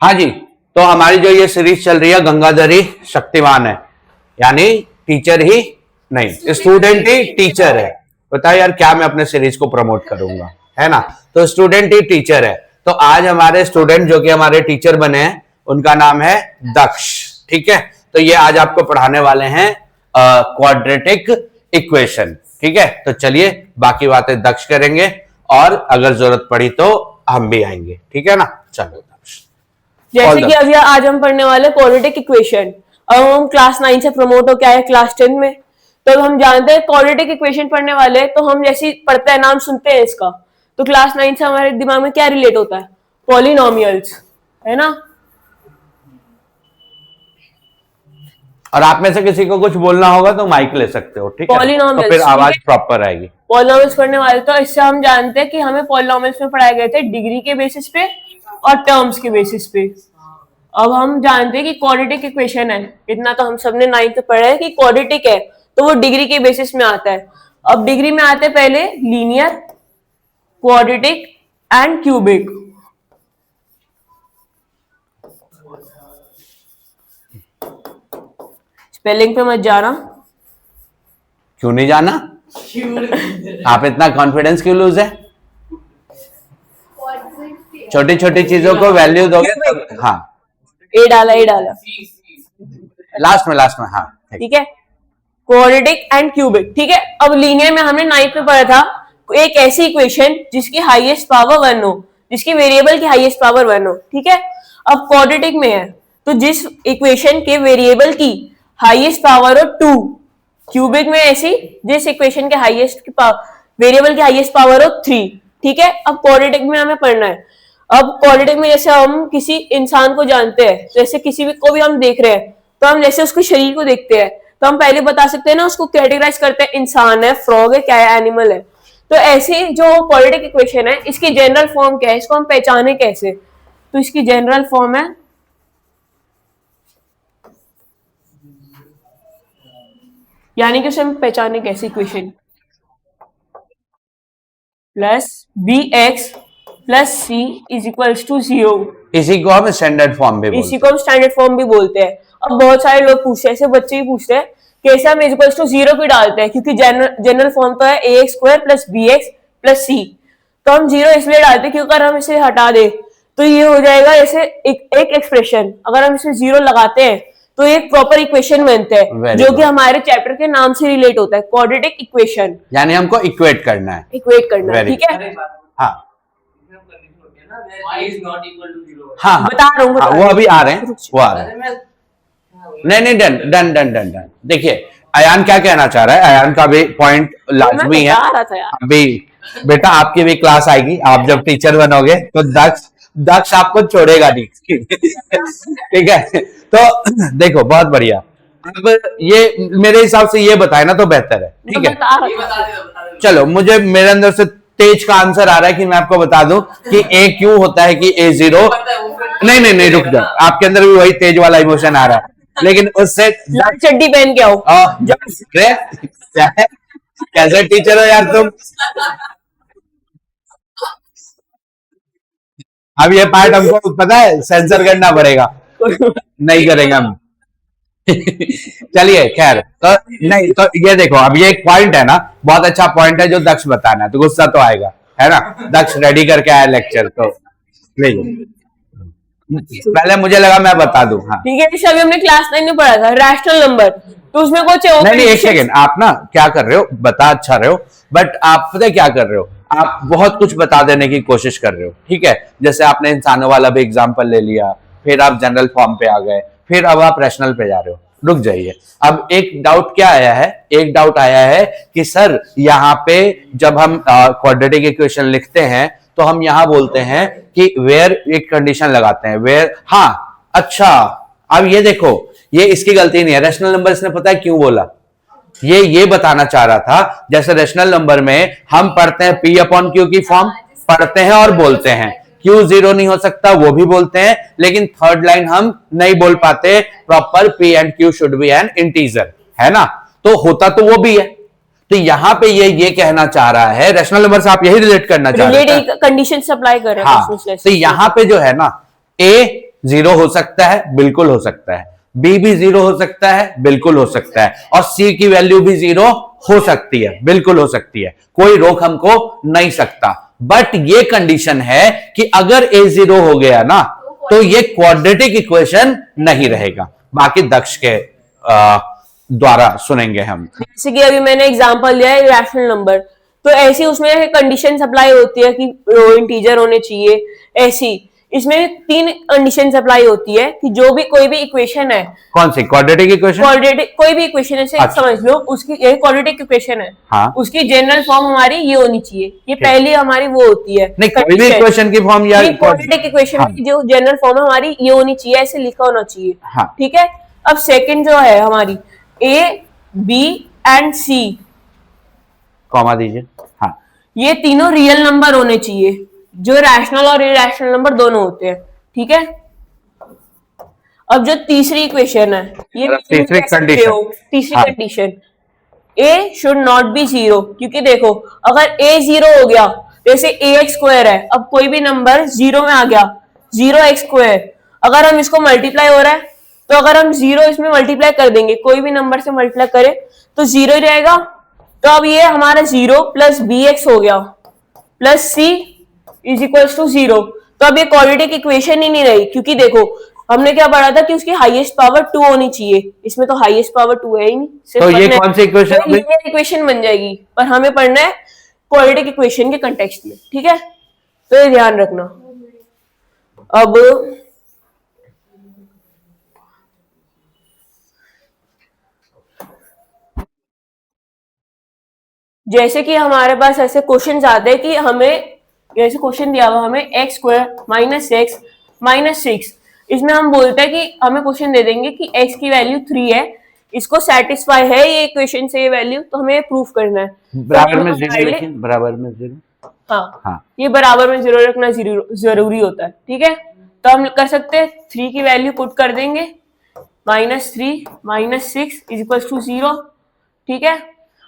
हाँ जी, तो हमारी जो ये सीरीज चल रही है गंगाधर ही शक्तिमान है, यानी टीचर ही नहीं स्टूडेंट ही टीचर है। बताओ यार क्या मैं अपने सीरीज को प्रमोट करूंगा, है ना। तो स्टूडेंट ही टीचर है। तो आज हमारे स्टूडेंट जो कि हमारे टीचर बने हैं उनका नाम है दक्ष। ठीक है, तो ये आज आपको पढ़ाने वाले हैं क्वाड्रेटिक इक्वेशन। ठीक है, तो चलिए बाकी बातें दक्ष करेंगे और अगर जरूरत पड़ी तो हम भी आएंगे। ठीक है ना, चलो। जैसे कि अभी आज हम पढ़ने वाले क्वाड्रेटिक इक्वेशन। अब हम क्लास 9 से प्रमोट होके आए क्लास 10 में, तो हम जानते हैं क्वाड्रेटिक इक्वेशन पढ़ने वाले। तो हम जैसे पढ़ते हैं, नाम सुनते हैं इसका, तो क्लास 9 से हमारे दिमाग में क्या रिलेट होता है? पॉलिनोमियल्स, है ना। और आप में से किसी को कुछ बोलना होगा तो माइक ले सकते हो। ठीक है, तो फिर आवाज प्रॉपर आएगी। पॉलिनोमियल्स पढ़ने वाले, तो इससे हम जानते हैं कि हमें पॉलिनोमियल्स में पढ़ाए गए थे डिग्री के बेसिस पे और टर्म्स के बेसिस पे। अब हम जानते हैं कि क्वाड्रेटिक इक्वेशन है, इतना तो हम सबने 9th में पढ़ा है कि क्वाड्रेटिक है तो वो डिग्री के बेसिस में आता है। अब डिग्री में आते हैं पहले linear, quadratic and cubic. Spelling पे मत जाना। क्यों नहीं जाना? आप इतना कॉन्फिडेंस क्यों लूज है? छोटी छोटी चीजों को वैल्यू दोगे तो। हाँ, ए डाला लास्ट में। हाँ ठीक है, क्वाड्रेटिक एंड क्यूबिक। ठीक है, अब लीनियर में हमने 9th में पढ़ा था एक ऐसी इक्वेशन जिसकी हाईएस्ट पावर 1 हो, जिसकी वेरिएबल की हाईएस्ट पावर 1 हो। ठीक है, अब क्वाड्रेटिक में है तो जिस इक्वेशन के वेरिएबल की हाईएस्ट पावर हो 2, क्यूबिक में ऐसी जिस इक्वेशन के हाईएस्ट वेरिएबल की हाईएस्ट पावर हो 3। ठीक है, अब क्वाड्रेटिक में हमें पढ़ना है। अब क्वाड्रेटिक में जैसे हम किसी इंसान को जानते हैं, जैसे किसी भी को भी हम देख रहे हैं तो हम जैसे उसके शरीर को देखते हैं तो हम पहले बता सकते हैं ना, उसको कैटेगराइज करते हैं, इंसान है, फ्रॉग है, क्या है, एनिमल है। तो ऐसे जो क्वाड्रेटिक इक्वेशन है इसकी जनरल फॉर्म क्या है, इसको हम पहचाने कैसे? तो इसकी जनरल फॉर्म है यानी कि उसे हम पहचाने कैसे, equation plus B x plus c is equals to 0। इसी को हम स्टैंडर्ड फॉर्म भी बोलते हैं। इसी को हम स्टैंडर्ड फॉर्म भी बोलते हैं। अब बहुत सारे लोग पूछते हैं, ऐसे बच्चे भी पूछते हैं कैसे हम इज इक्वल्स टू 0 क्यों डालते हैं, क्योंकि जनरल फॉर्म तो है ax square plus B x plus C. तो हम 0 इसलिए डालते हैं क्योंकि अगर हम इसे हटा दे तो ये हो जाएगा जैसे एक एक्सप्रेशन। अगर हम इसमें 0 लगाते हैं तो एक प्रॉपर इक्वेशन बनता है जो कि हमारे चैप्टर के नाम से रिलेट होता है, क्वाड्रेटिक इक्वेशन। यानी हमको इक्वेट करना है। ठीक है। हाँ हाँ, बता रहा हूँ। हाँ, वो अभी आ रहे हैं, वो आ रहे हैं। नहीं, डन। देखिए अयान क्या कहना चाह रहा है, अयान का भी पॉइंट लाजमी है। अभी बेटा आपकी भी क्लास आएगी, आप जब टीचर बनोगे तो दक्ष आपको छोड़ेगा नहीं। ठीक है, तो देखो बहुत बढ़िया। अब ये मेरे हिसाब से ये बताए ना तो बेहतर है। ठीक है, चलो मुझे मेरे अंदर से तेज का आंसर आ रहा है कि मैं आपको बता दूं कि ए क्यों होता है कि ए 0। नहीं, रुक जाओ, आपके अंदर भी वही तेज वाला इमोशन आ रहा है, लेकिन उससे चड्डी पहन के आओ। कैसे टीचर हो यार तुम? अब ये पार्ट हमको पता है सेंसर करना पड़ेगा, नहीं करेंगे हम। चलिए खैर, तो नहीं तो ये देखो, अब ये एक पॉइंट है ना, बहुत अच्छा पॉइंट है जो दक्ष बताना है, तो गुस्सा तो आएगा, है ना। दक्ष रेडी करके आया लेक्चर, तो पहले मुझे लगा मैं बता दूं। हाँ ठीक है, अभी हमने क्लास 9 में पढ़ा था रैशनल नंबर, तो उसमें कुछ नहीं, एक सेकेंड, आप ना क्या कर रहे हो, बता अच्छा रहे हो, बट आप पता क्या कर रहे हो, आप बहुत कुछ बता देने की कोशिश कर रहे हो। ठीक है, जैसे आपने इंसानों वाला भी एग्जाम्पल ले लिया, फिर आप जनरल फॉर्म पे आ गए, फिर अब आप रैशनल पे जा रहे हो। रुक जाइए, अब एक डाउट क्या आया है, एक डाउट आया है कि सर यहाँ पे जब हम क्वाड्रेटिक इक्वेशन लिखते हैं तो हम यहाँ बोलते हैं कि वेयर एक कंडीशन लगाते हैं, वेयर। हाँ अच्छा, अब ये देखो, ये इसकी गलती नहीं है, रैशनल नंबर इसने पता है क्यों बोला, ये बताना चाह रहा था। जैसे रैशनल नंबर में हम पढ़ते हैं P अपॉन Q की फॉर्म पढ़ते हैं और बोलते हैं, Q 0 नहीं हो सकता वो भी बोलते हैं, लेकिन थर्ड लाइन हम नहीं बोल पाते, proper P and Q should be N integer, है ना। तो होता तो वो भी है, तो यहाँ पे ये कहना चाह रहा है, रैशनल नंबर से आप यही रिलेट करना चाह रहे हैं, कंडीशन सप्लाई कर रहे हैं। हाँ, तो यहाँ पे जो है ना, A जीरो हो सकता है, बिल्कुल हो सकता है, बी भी जीरो हो सकता है, बिल्कुल हो सकता है, और सी की वैल्यू भी जीरो हो सकती है, बिल्कुल हो सकती है, कोई रोक हमको नहीं सकता। बट ये कंडीशन है कि अगर ए जीरो हो गया ना तो ये क्वाड्रेटिक इक्वेशन नहीं रहेगा। बाकी दक्ष के द्वारा सुनेंगे हम। जैसे कि अभी मैंने एग्जांपल लिया है रैशनल नंबर, तो ऐसी उसमें कंडीशन अप्लाई होती है कि इंटीजर होने चाहिए। ऐसी इसमें 3 कंडीशन अप्लाई होती है कि जो भी कोई भी इक्वेशन है, कौन सी क्वाड्रेटिक इक्वेशन? क्वाड्रेटिक कोई भी इक्वेशन ऐसे अच्छा। समझ लो, उसकी ये क्वाड्रेटिक इक्वेशन है, हाँ। उसकी जनरल फॉर्म हमारी ये होनी चाहिए, ये पहली हमारी वो होती है नहीं, कोई भी इक्वेशन की फॉर्म या क्वाड्रेटिक इक्वेशन हाँ। की जो जनरल फॉर्म है हमारी ये होनी चाहिए, ऐसे लिखा होना चाहिए। हाँ। ठीक है। अब सेकंड जो है हमारी a b and c, comma दीजिए। हाँ, ये तीनों रियल नंबर होने चाहिए, जो रैशनल और इरैशनल नंबर दोनों होते हैं। ठीक है। अब जो तीसरी इक्वेशन है, ये तीसरी कंडीशन, तीसरी हाँ। Condition A should not be zero, क्योंकि देखो अगर ए जीरो हो गया, जैसे ए एक्स स्क्वायर है, अब कोई भी नंबर जीरो में आ गया, जीरो एक्स स्क्वायर, अगर हम इसको मल्टीप्लाई हो रहा है तो अगर हम जीरो इसमें मल्टीप्लाई कर देंगे, कोई भी नंबर से मल्टीप्लाई करें तो जीरो ही रहेगा। तो अब ये हमारा जीरो प्लस बी एक्स हो गया plus c is equal to zero. तो अब ये क्वाड्रेटिक इक्वेशन ही नहीं रही, क्योंकि देखो हमने क्या पढ़ा था कि उसकी हाईएस्ट पावर 2 होनी चाहिए, इसमें तो हाईएस्ट पावर 2 है ही नहीं। तो ये कौन सी इक्वेशन है? लीनियर इक्वेशन बन जाएगी, पर हमें पढ़ना है क्वाड्रेटिक इक्वेशन के कंटेक्स्ट में। ठीक है, तो ये ध्यान रखना। अब जैसे कि हमारे पास ऐसे क्वेश्चन आते हैं कि हमें जैसे क्वेश्चन दिया हुआ हमें x square minus x minus 6, इसमें हम बोलते हैं कि हमें क्वेश्चन दे देंगे कि x की वैल्यू 3 है, इसको सेटिस्फाई है ये इक्वेशन से ये वैल्यू, तो हमें प्रूफ करना है। बराबर में जीरो लिखिए, बराबर में जीरो। हाँ, हाँ, ये बराबर में जीरो रखना जरूरी होता है। ठीक है, तो हम कर सकते हैं 3 की वैल्यू पुट कर देंगे, -3 -6 इज इक्वल टू 0। ठीक है,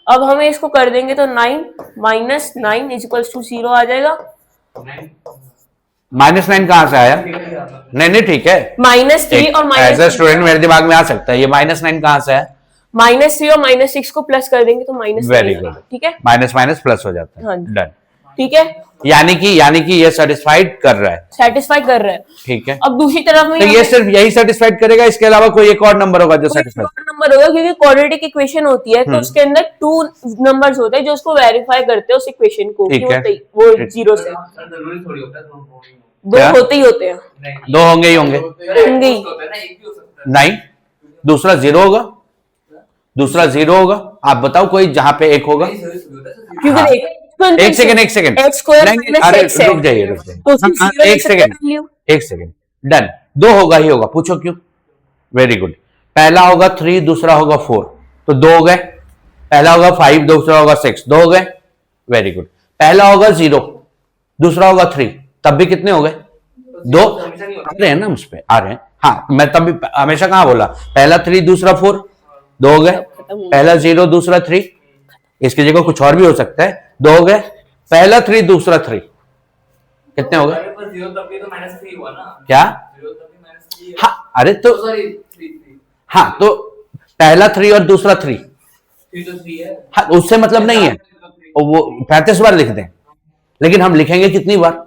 अब हमें इसको कर देंगे तो 9 -9 इज इक्वल टू 0 आ जाएगा। -9 कहां से आया? नहीं ठीक है, -3 और एज ए स्टूडेंट मेरे दिमाग में आ सकता है, ये -9 कहां से है? -3 और -6 को प्लस कर देंगे तो -9। Very good. ठीक है, माइनस माइनस प्लस हो जाता है। हाँ। डन। ठीक है, यानी कि ये सेटिस्फाइड कर रहा है। सेटिस्फाई कर रहा है। ठीक है, अब दूसरी तरफ में तो ये सिर्फ यही सेटिस्फाइड करेगा, इसके अलावा कोई एक और नंबर होगा जो सेटिस्फाइड? नंबर होगा, क्योंकि क्वाड्रेटिक इक्वेशन होती है तो उसके अंदर 2 नंबर्स होते हैं जो उसको वेरीफाई करते हैं उस इक्वेशन को, ठीक है। वो जीरो से जरूरी थोड़ी होता है, दो क्या? होते ही होते हैं। दो होंगे ही होंगे। होंगे ही। नहीं, दूसरा जीरो होगा, दूसरा जीरो होगा। आप बताओ कोई जहां पे एक होगा। क्योंकि हाँ। देखो एक सेकंड एक्स स्क्वायर अरे माइनस रुक जाइए तो उसमें हाँ, zero एक सेकंड डन। दो होगा ही होगा, पूछो क्यों? Very good. पहला होगा 3, दूसरा होगा 4, तो 2 हो गए। पहला होगा 5, दूसरा होगा 6, 2 हो गए। Very good. पहला होगा 0, दूसरा होगा 3, तब भी कितने हो गए? 2 आ रहे हैं ना, उस पे आ रहे हैं। हाँ, मैं तब भी हमेशा कहां बोला, पहला 3 दूसरा 4, 2 हो गए। पहला 0 दूसरा 3, इसकी जगह कुछ और भी हो सकता है, 2 हो गए। पहला 3 दूसरा 3, कितने हो गए? -3 हुआ ना क्या? 0 तब भी -3 हाँ, अरे तो सॉरी 3 हाँ, तो पहला 3 और दूसरा 3, 3 तो 3 है। हाँ, उससे मतलब नहीं है, और वो 35 बार लिख दें, लेकिन हम लिखेंगे कितनी बार?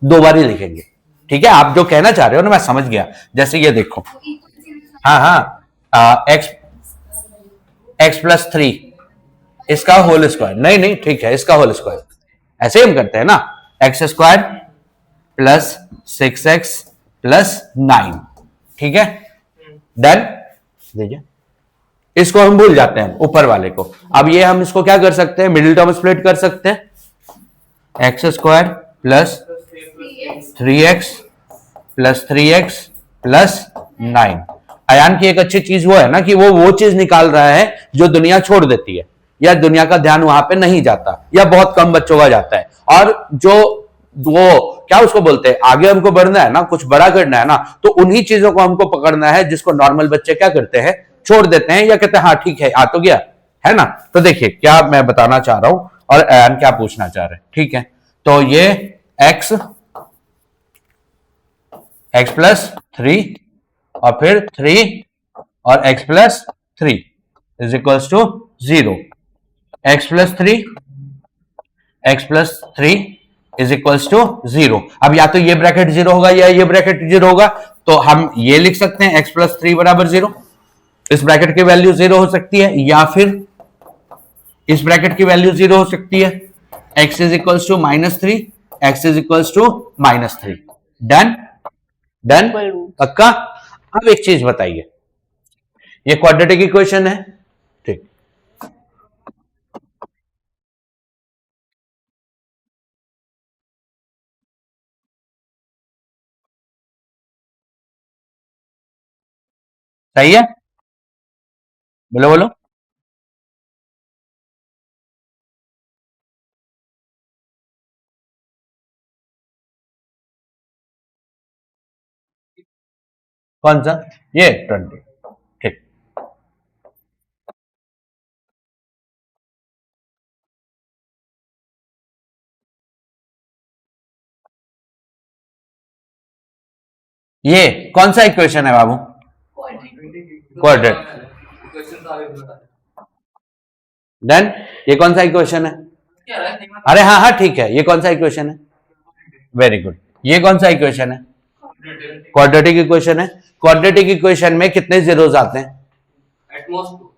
2 बार ही लिखेंगे। ठीक है, आप जो कहना चाह रहे हो ना मैं समझ गया। जैसे ये देखो, हाँ, एक्स प्लस 3 इसका होल स्क्वायर, नहीं ठीक है, इसका होल स्क्वायर, ऐसे ही हम करते हैं ना, x square plus 6x plus 9। ठीक है, डन। देखिए, इसको हम भूल जाते हैं ऊपर वाले को। अब ये हम इसको क्या कर सकते हैं, मिडिल टर्म स्प्लिट कर सकते हैं, x square plus 3x plus 3x plus 9। Ayaan की एक अच्छी चीज वो है ना कि वो चीज निकाल रहा है जो दुनिया छोड़ देती है, या दुनिया का ध्यान वहां पे नहीं जाता, या बहुत कम बच्चों का जाता है। और जो वो क्या उसको बोलते हैं, आगे हमको बढ़ना है ना, कुछ बड़ा करना है ना, तो उन्हीं चीजों को हमको पकड़ना है जिसको नॉर्मल बच्चे क्या करते हैं, छोड़ देते हैं, या कहते हैं हाँ ठीक है आ तो गया है ना। तो देखिए क्या मैं बताना चाह रहा हूं और अयान क्या पूछना चाह रहे हैं। ठीक है, तो ये x x प्लस 3 और फिर 3 और x plus 3 is equals to 0। x plus 3 is equals to 0। अब या तो ये ब्रैकेट 0 होगा या ये ब्रैकेट 0 होगा, तो हम ये लिख सकते हैं x प्लस 3 बराबर 0। इस ब्रैकेट की वैल्यू 0 हो सकती है या फिर इस ब्रैकेट की वैल्यू 0 हो सकती है। x is equals to -3, x is equals to -3। Done done पक्का। अब एक चीज बताइए, ये क्वाड्रेटिक इक्वेशन है, ठीक। सही है, बोलो बोलो। कौन सा? ये 20, ठीक। ये कौन सा इक्वेशन है बाबू? क्वाड्रेट। क्वेश्चन तो आगे बता। डन। ये कौन सा इक्वेशन है? क्या है? अरे हाँ हाँ ठीक है, ये कौन सा इक्वेशन है? Very good. ये कौन सा इक्वेशन है? क्वाड्रेटिक इक्वेशन है। क्वाड्रेटिक इक्वेशन में कितने जीरोस आते हैं? एटमोस्ट 2।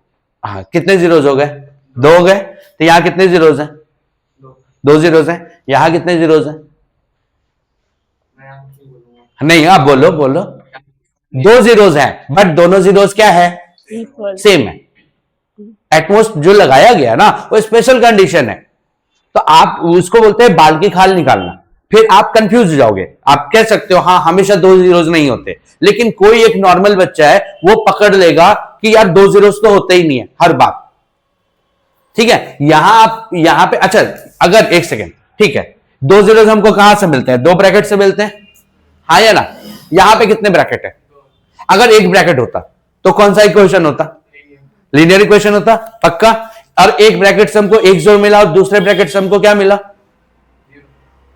हाँ, कितने जीरोस हो गए? 2 हो गए। तो यहाँ कितने जीरोस हैं? 2 जीरोस हैं। यहाँ कितने जीरोस हैं? मैं आपको बोलूंगा। नहीं, आप बोलो बोलो। 2 जीरोस हैं, बट दोनों जीरोस क्या है? सेम है। एटमोस्ट जो लगाया गया ना वो स्पेशल कंडीशन है, तो आप उसको बोलते हैं बाल की खाल निकालना। फिर आप कंफ्यूज हो जाओगे। आप कह सकते हो हाँ हमेशा 2 जीरोस नहीं होते, लेकिन कोई एक नॉर्मल बच्चा है वो पकड़ लेगा कि यार 2 जीरोस तो होते ही नहीं है हर बार। ठीक है, यहां पे अच्छा, अगर एक सेकेंड, ठीक है, 2 जीरोस हमको कहां से मिलते हैं? 2 ब्रैकेट से मिलते हैं, हाँ या ना? यहां पे कितने ब्रैकेट है? अगर एक ब्रैकेट होता तो कौन सा इक्वेशन होता? लीनियर इक्वेशन होता, पक्का। और एक ब्रैकेट से हमको एक जीरो मिला और दूसरे ब्रैकेट से हमको क्या मिला?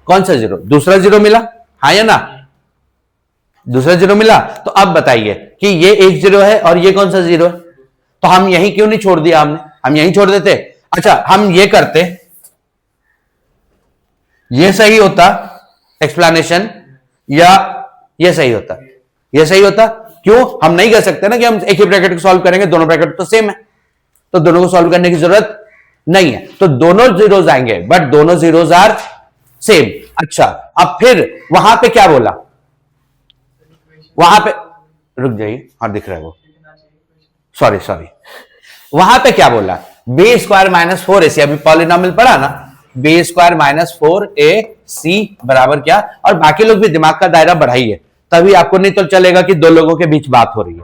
कौन सा जीरो? दूसरा जीरो मिला, हाँ या ना? दूसरा जीरो मिला। तो अब बताइए कि ये एक जीरो है और ये कौन सा जीरो है? तो हम यही क्यों नहीं छोड़ दिया? हम यही छोड़ देते। अच्छा, हम ये करते, ये सही होता एक्सप्लेनेशन, या ये सही होता? ये सही होता। क्यों? हम नहीं कर सकते ना कि हम एक ही ब्रैकेट को सॉल्व करेंगे, दोनों ब्रैकेट तो सेम है, तो दोनों को सॉल्व करने की जरूरत नहीं है। तो दोनों जीरोस आएंगे, बट दोनों जीरोस आर सेम। अच्छा, अब फिर वहां पे क्या बोला? वहां पे रुक जाइए, हाँ दिख रहा है वो, सॉरी वहां पे क्या बोला? B square minus 4ac। अभी पॉलिनॉमियल पढ़ा ना, बी स्क्वायर माइनस 4ac बराबर क्या? और बाकी लोग भी दिमाग का दायरा बढ़ाइए, तभी आपको नहीं तो चलेगा कि दो लोगों के बीच बात हो रही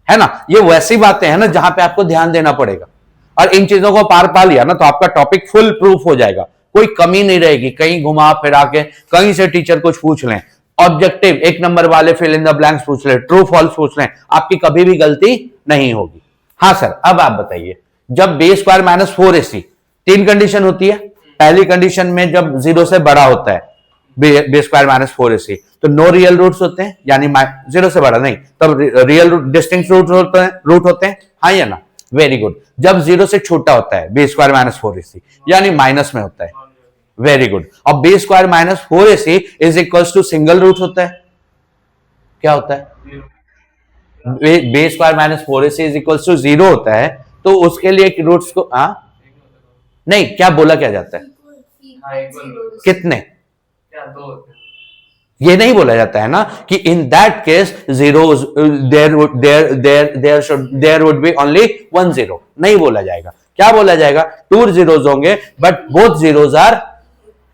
है ना? ये वैसी बातें हैं ना जहां पे आपको ध्यान देना पड़ेगा, और इन चीजों को पार पा लिया ना तो आपका टॉपिक फुल प्रूफ हो जाएगा, कोई कमी नहीं रहेगी। कहीं घुमा फिरा के कहीं से टीचर कुछ पूछ लें, ऑब्जेक्टिव 1 नंबर वाले फिल इन द ब्लैंक्स पूछ लें, ट्रू फॉल्स पूछ लें, आपकी कभी भी गलती नहीं होगी। हाँ सर, अब आप बताइए, जब B square minus 4ac, 3 condition होती है। पहली कंडीशन में जब 0 से बड़ा होता है बी स्क्वायर माइनस 4ac, तो नो रियल रूट्स होते हैं, यानी 0 से बड़ा नहीं, तब रियल डिस्टिंक्ट रूट होते हैं, हाँ या ना? Very good. जब 0 से छोटा होता है बी स्क्वायर माइनस 4ac, यानी माइनस में होता है, वेरी गुड। अब b square minus 4ac is equals to single root होता है। क्या होता है? B square minus 4ac is equals to 0 होता है, तो उसके लिए रूट्स को नहीं, क्या बोला क्या जाता है? कितने? क्या 2 होते हैं? ये नहीं बोला जाता है ना कि in that case zeros there would be only 1 zero, नहीं बोला जाएगा। क्या बोला जाएगा? 2 जीरोस होंगे but both zeros are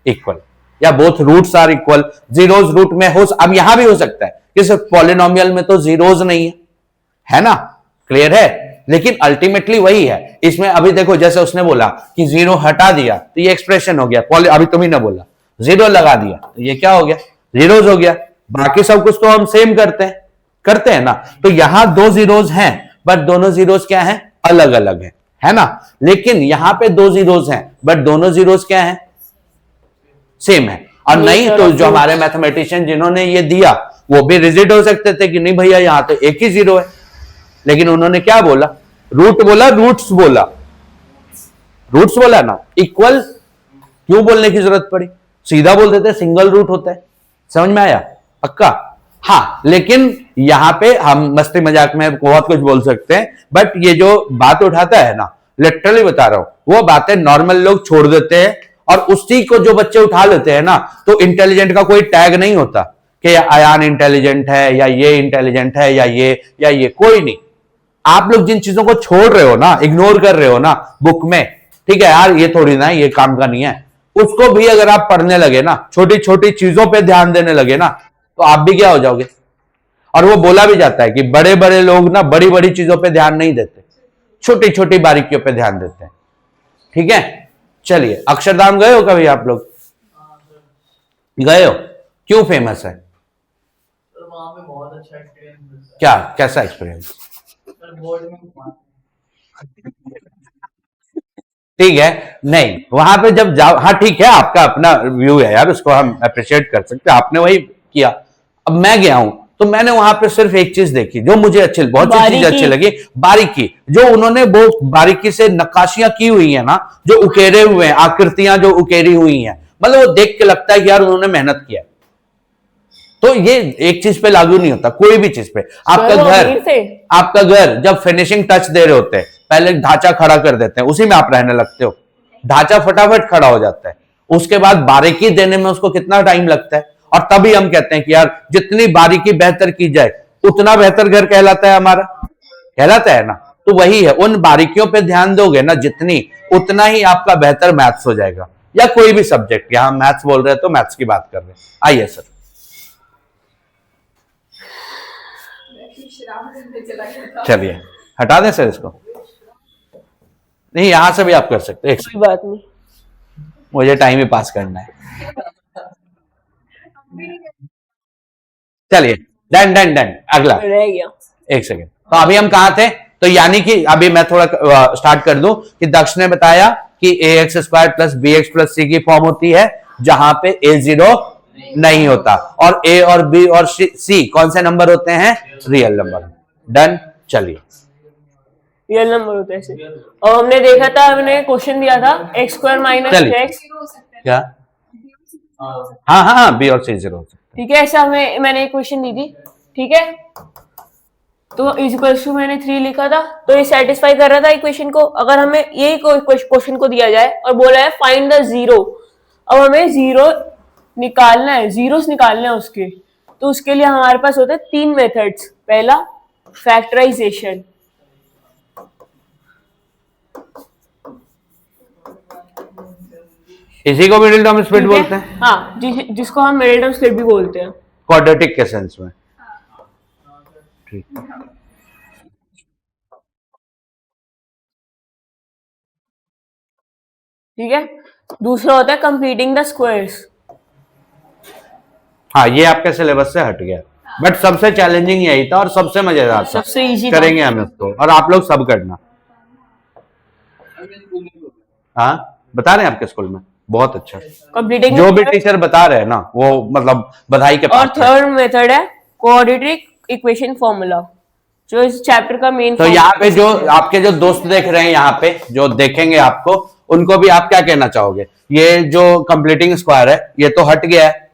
equal, या both roots are equal. Zeros root में हो, अब यहां भी हो सकता है कि सिर्फ पॉलिनोमियल में तो जीरोस नहीं है ना? क्लियर है? लेकिन अल्टीमेटली वही है। इसमें अभी देखो, जैसे उसने बोला कि 0 हटा दिया तो ये एक्सप्रेशन हो गया, अभी तुम ही ने बोला 0 लगा दिया तो ये क्या हो गया? जीरोस हो गया। बाकी सब कुछ तो हम सेम करते हैं ना। तो यहां 2 जीरोस हैं, बट दोनों जीरोस क्या हैं? अलग अलग है ना? लेकिन यहां पे 2 जीरोस हैं, बट दोनों जीरोस क्या हैं? सेम है। और नहीं Nature तो of जो roots. हमारे मैथमेटिशियन जिन्होंने ये दिया वो भी रिजिड हो सकते थे कि नहीं भैया यहाँ तो एक ही जीरो है, लेकिन उन्होंने क्या बोला, रूट बोला, रूट्स बोला, रूट्स बोला ना, इक्वल क्यों बोलने की जरूरत पड़ी, सीधा बोल देते सिंगल रूट होता है। समझ में आया पक्का? हाँ, लेकिन यहां पे हम मस्ती मजाक में बहुत कुछ बोल सकते हैं, बट ये जो बात उठाता है ना, लिटरली बता रहा हूं, वो बातें नॉर्मल लोग छोड़ देते हैं, और उसी को जो बच्चे उठा लेते हैं ना, तो इंटेलिजेंट का कोई टैग नहीं होता कि अयान इंटेलिजेंट है या ये इंटेलिजेंट है या ये कोई नहीं। आप लोग जिन चीजों को छोड़ रहे हो ना, इग्नोर कर रहे हो ना बुक में, ठीक है यार ये थोड़ी ना, ये काम का नहीं है, उसको भी अगर आप पढ़ने लगे ना, छोटी छोटी चीजों पे ध्यान देने लगे ना, तो आप भी क्या हो जाओगे। और वो बोला भी जाता है कि बड़े बड़े लोग ना बड़ी बड़ी चीजों पे ध्यान नहीं देते, छोटी छोटी बारीकियों पे ध्यान देते हैं। ठीक है, चलिए अक्षरधाम गए हो कभी आप लोग? गए हो? क्यों फेमस है? सर वहाँ पे बहुत अच्छा एक्सपीरियंस मिलता क्या, कैसा एक्सपीरियंस? है सर, बोर्ड में घुमाते ठीक है, नहीं वहां पे जब जाओ, हाँ ठीक है, आपका अपना व्यू है यार, उसको हम अप्रिशिएट कर सकते हैं, आपने वही किया। अब मैं गया हूं तो मैंने वहां पे सिर्फ एक चीज देखी जो मुझे अच्छी, बहुत सी चीज अच्छी लगी, बारीकी, जो उन्होंने वो बारीकी से नक्काशियां की हुई है ना, जो उकेरे हुए हैं, आकृतियां जो उकेरी हुई हैं, मतलब वो देख के लगता है कि यार उन्होंने मेहनत किया है। तो ये एक चीज पे लागू नहीं होता, कोई भी चीज पे। आपका वो घर, अमीर थे। आपका घर जब फिनिशिंग टच दे रहे होते हैं, पहले ढांचा खड़ा कर देते हैं, उसी में आप रहने लगते हो, ढांचा फटाफट खड़ा हो जाता है, उसके बाद बारीकी देने में उसको कितना टाइम लगता है, और तभी हम कहते हैं कि यार जितनी बारीकी बेहतर की जाए उतना बेहतर घर कहलाता है हमारा, कहलाता है ना। तो वही है, उन बारीकियों पे ध्यान दोगे ना जितनी, उतना ही आपका बेहतर मैथ्स हो जाएगा, या कोई भी सब्जेक्ट, यहां मैथ्स बोल रहे हैं तो मैथ्स की बात कर रहे हैं। आइए सर, चलिए हटा दें सर इसको, नहीं यहां से भी आप कर सकते हैं, कोई बात नहीं। मुझे टाइम ही पास करना है। चलिए डन डन डन, अगला रह गया। एक सेकेंड, तो अभी हम कहां थे? तो यानी कि अभी मैं थोड़ा स्टार्ट कर दूं कि दक्ष ने बताया कि A X square plus B x plus C की फॉर्म होती है जहां पे ए जीरो नहीं होता, और ए और बी और सी कौन से नंबर होते हैं? Real number. डन, चलिए रियल नंबर होते हैं ऐसे। और हमने देखा था, हमने क्वेश्चन दिया था एक्स स्क्वायर माइनस चलिए। एक्स, क्या? हाँ हाँ हाँ, बी और सी जीरो हो सकता ठीक है, ऐसा हमें मैंने एक क्वेश्चन दी थी, ठीक है, तो इज इक्वल्स टू मैंने 3 लिखा था, तो ये सेटिस्फाई कर रहा था इक्वेशन को। अगर हमें यही क्वेश्चन को दिया जाए और बोला है फाइंड द जीरो, अब हमें जीरो निकालना है, जीरोस निकालने हैं उसके, तो उसके लिए हमारे पास होते हैं 3 मेथड्स। पहला फैक्टराइजेशन, है। इसी को मिडिल टर्म स्प्लिट बोलते हैं, हाँ, जिसको हम मिडिल टर्म स्प्लिट भी बोलते हैं। क्वाड्रेटिक के सेंस में। ठीक, ठीक है, दूसरा होता है कंप्लीटिंग द स्क्वायर्स। हाँ ये आपके सिलेबस से हट गया, बट सबसे चैलेंजिंग यही था और सबसे मजेदार था, सबसे इजी करेंगे हम इसको, और आप लोग सब करना। हाँ बता रहे हैं आपके स्कूल में, बहुत अच्छा, कंप्लीटिंग जो भी टीचर बता रहे हैं ना वो मतलब बधाई के और पात्र हैं। थर्ड मेथड है क्वाड्रेटिक इक्वेशन फॉर्मूला, जो इस चैप्टर का मेन। तो यहाँ पे जो आपके जो दोस्त देख रहे हैं, यहाँ पे जो देखेंगे आपको, उनको भी आप क्या कहना चाहोगे? ये जो कंप्लीटिंग स्क्वायर है ये तो हट गया है,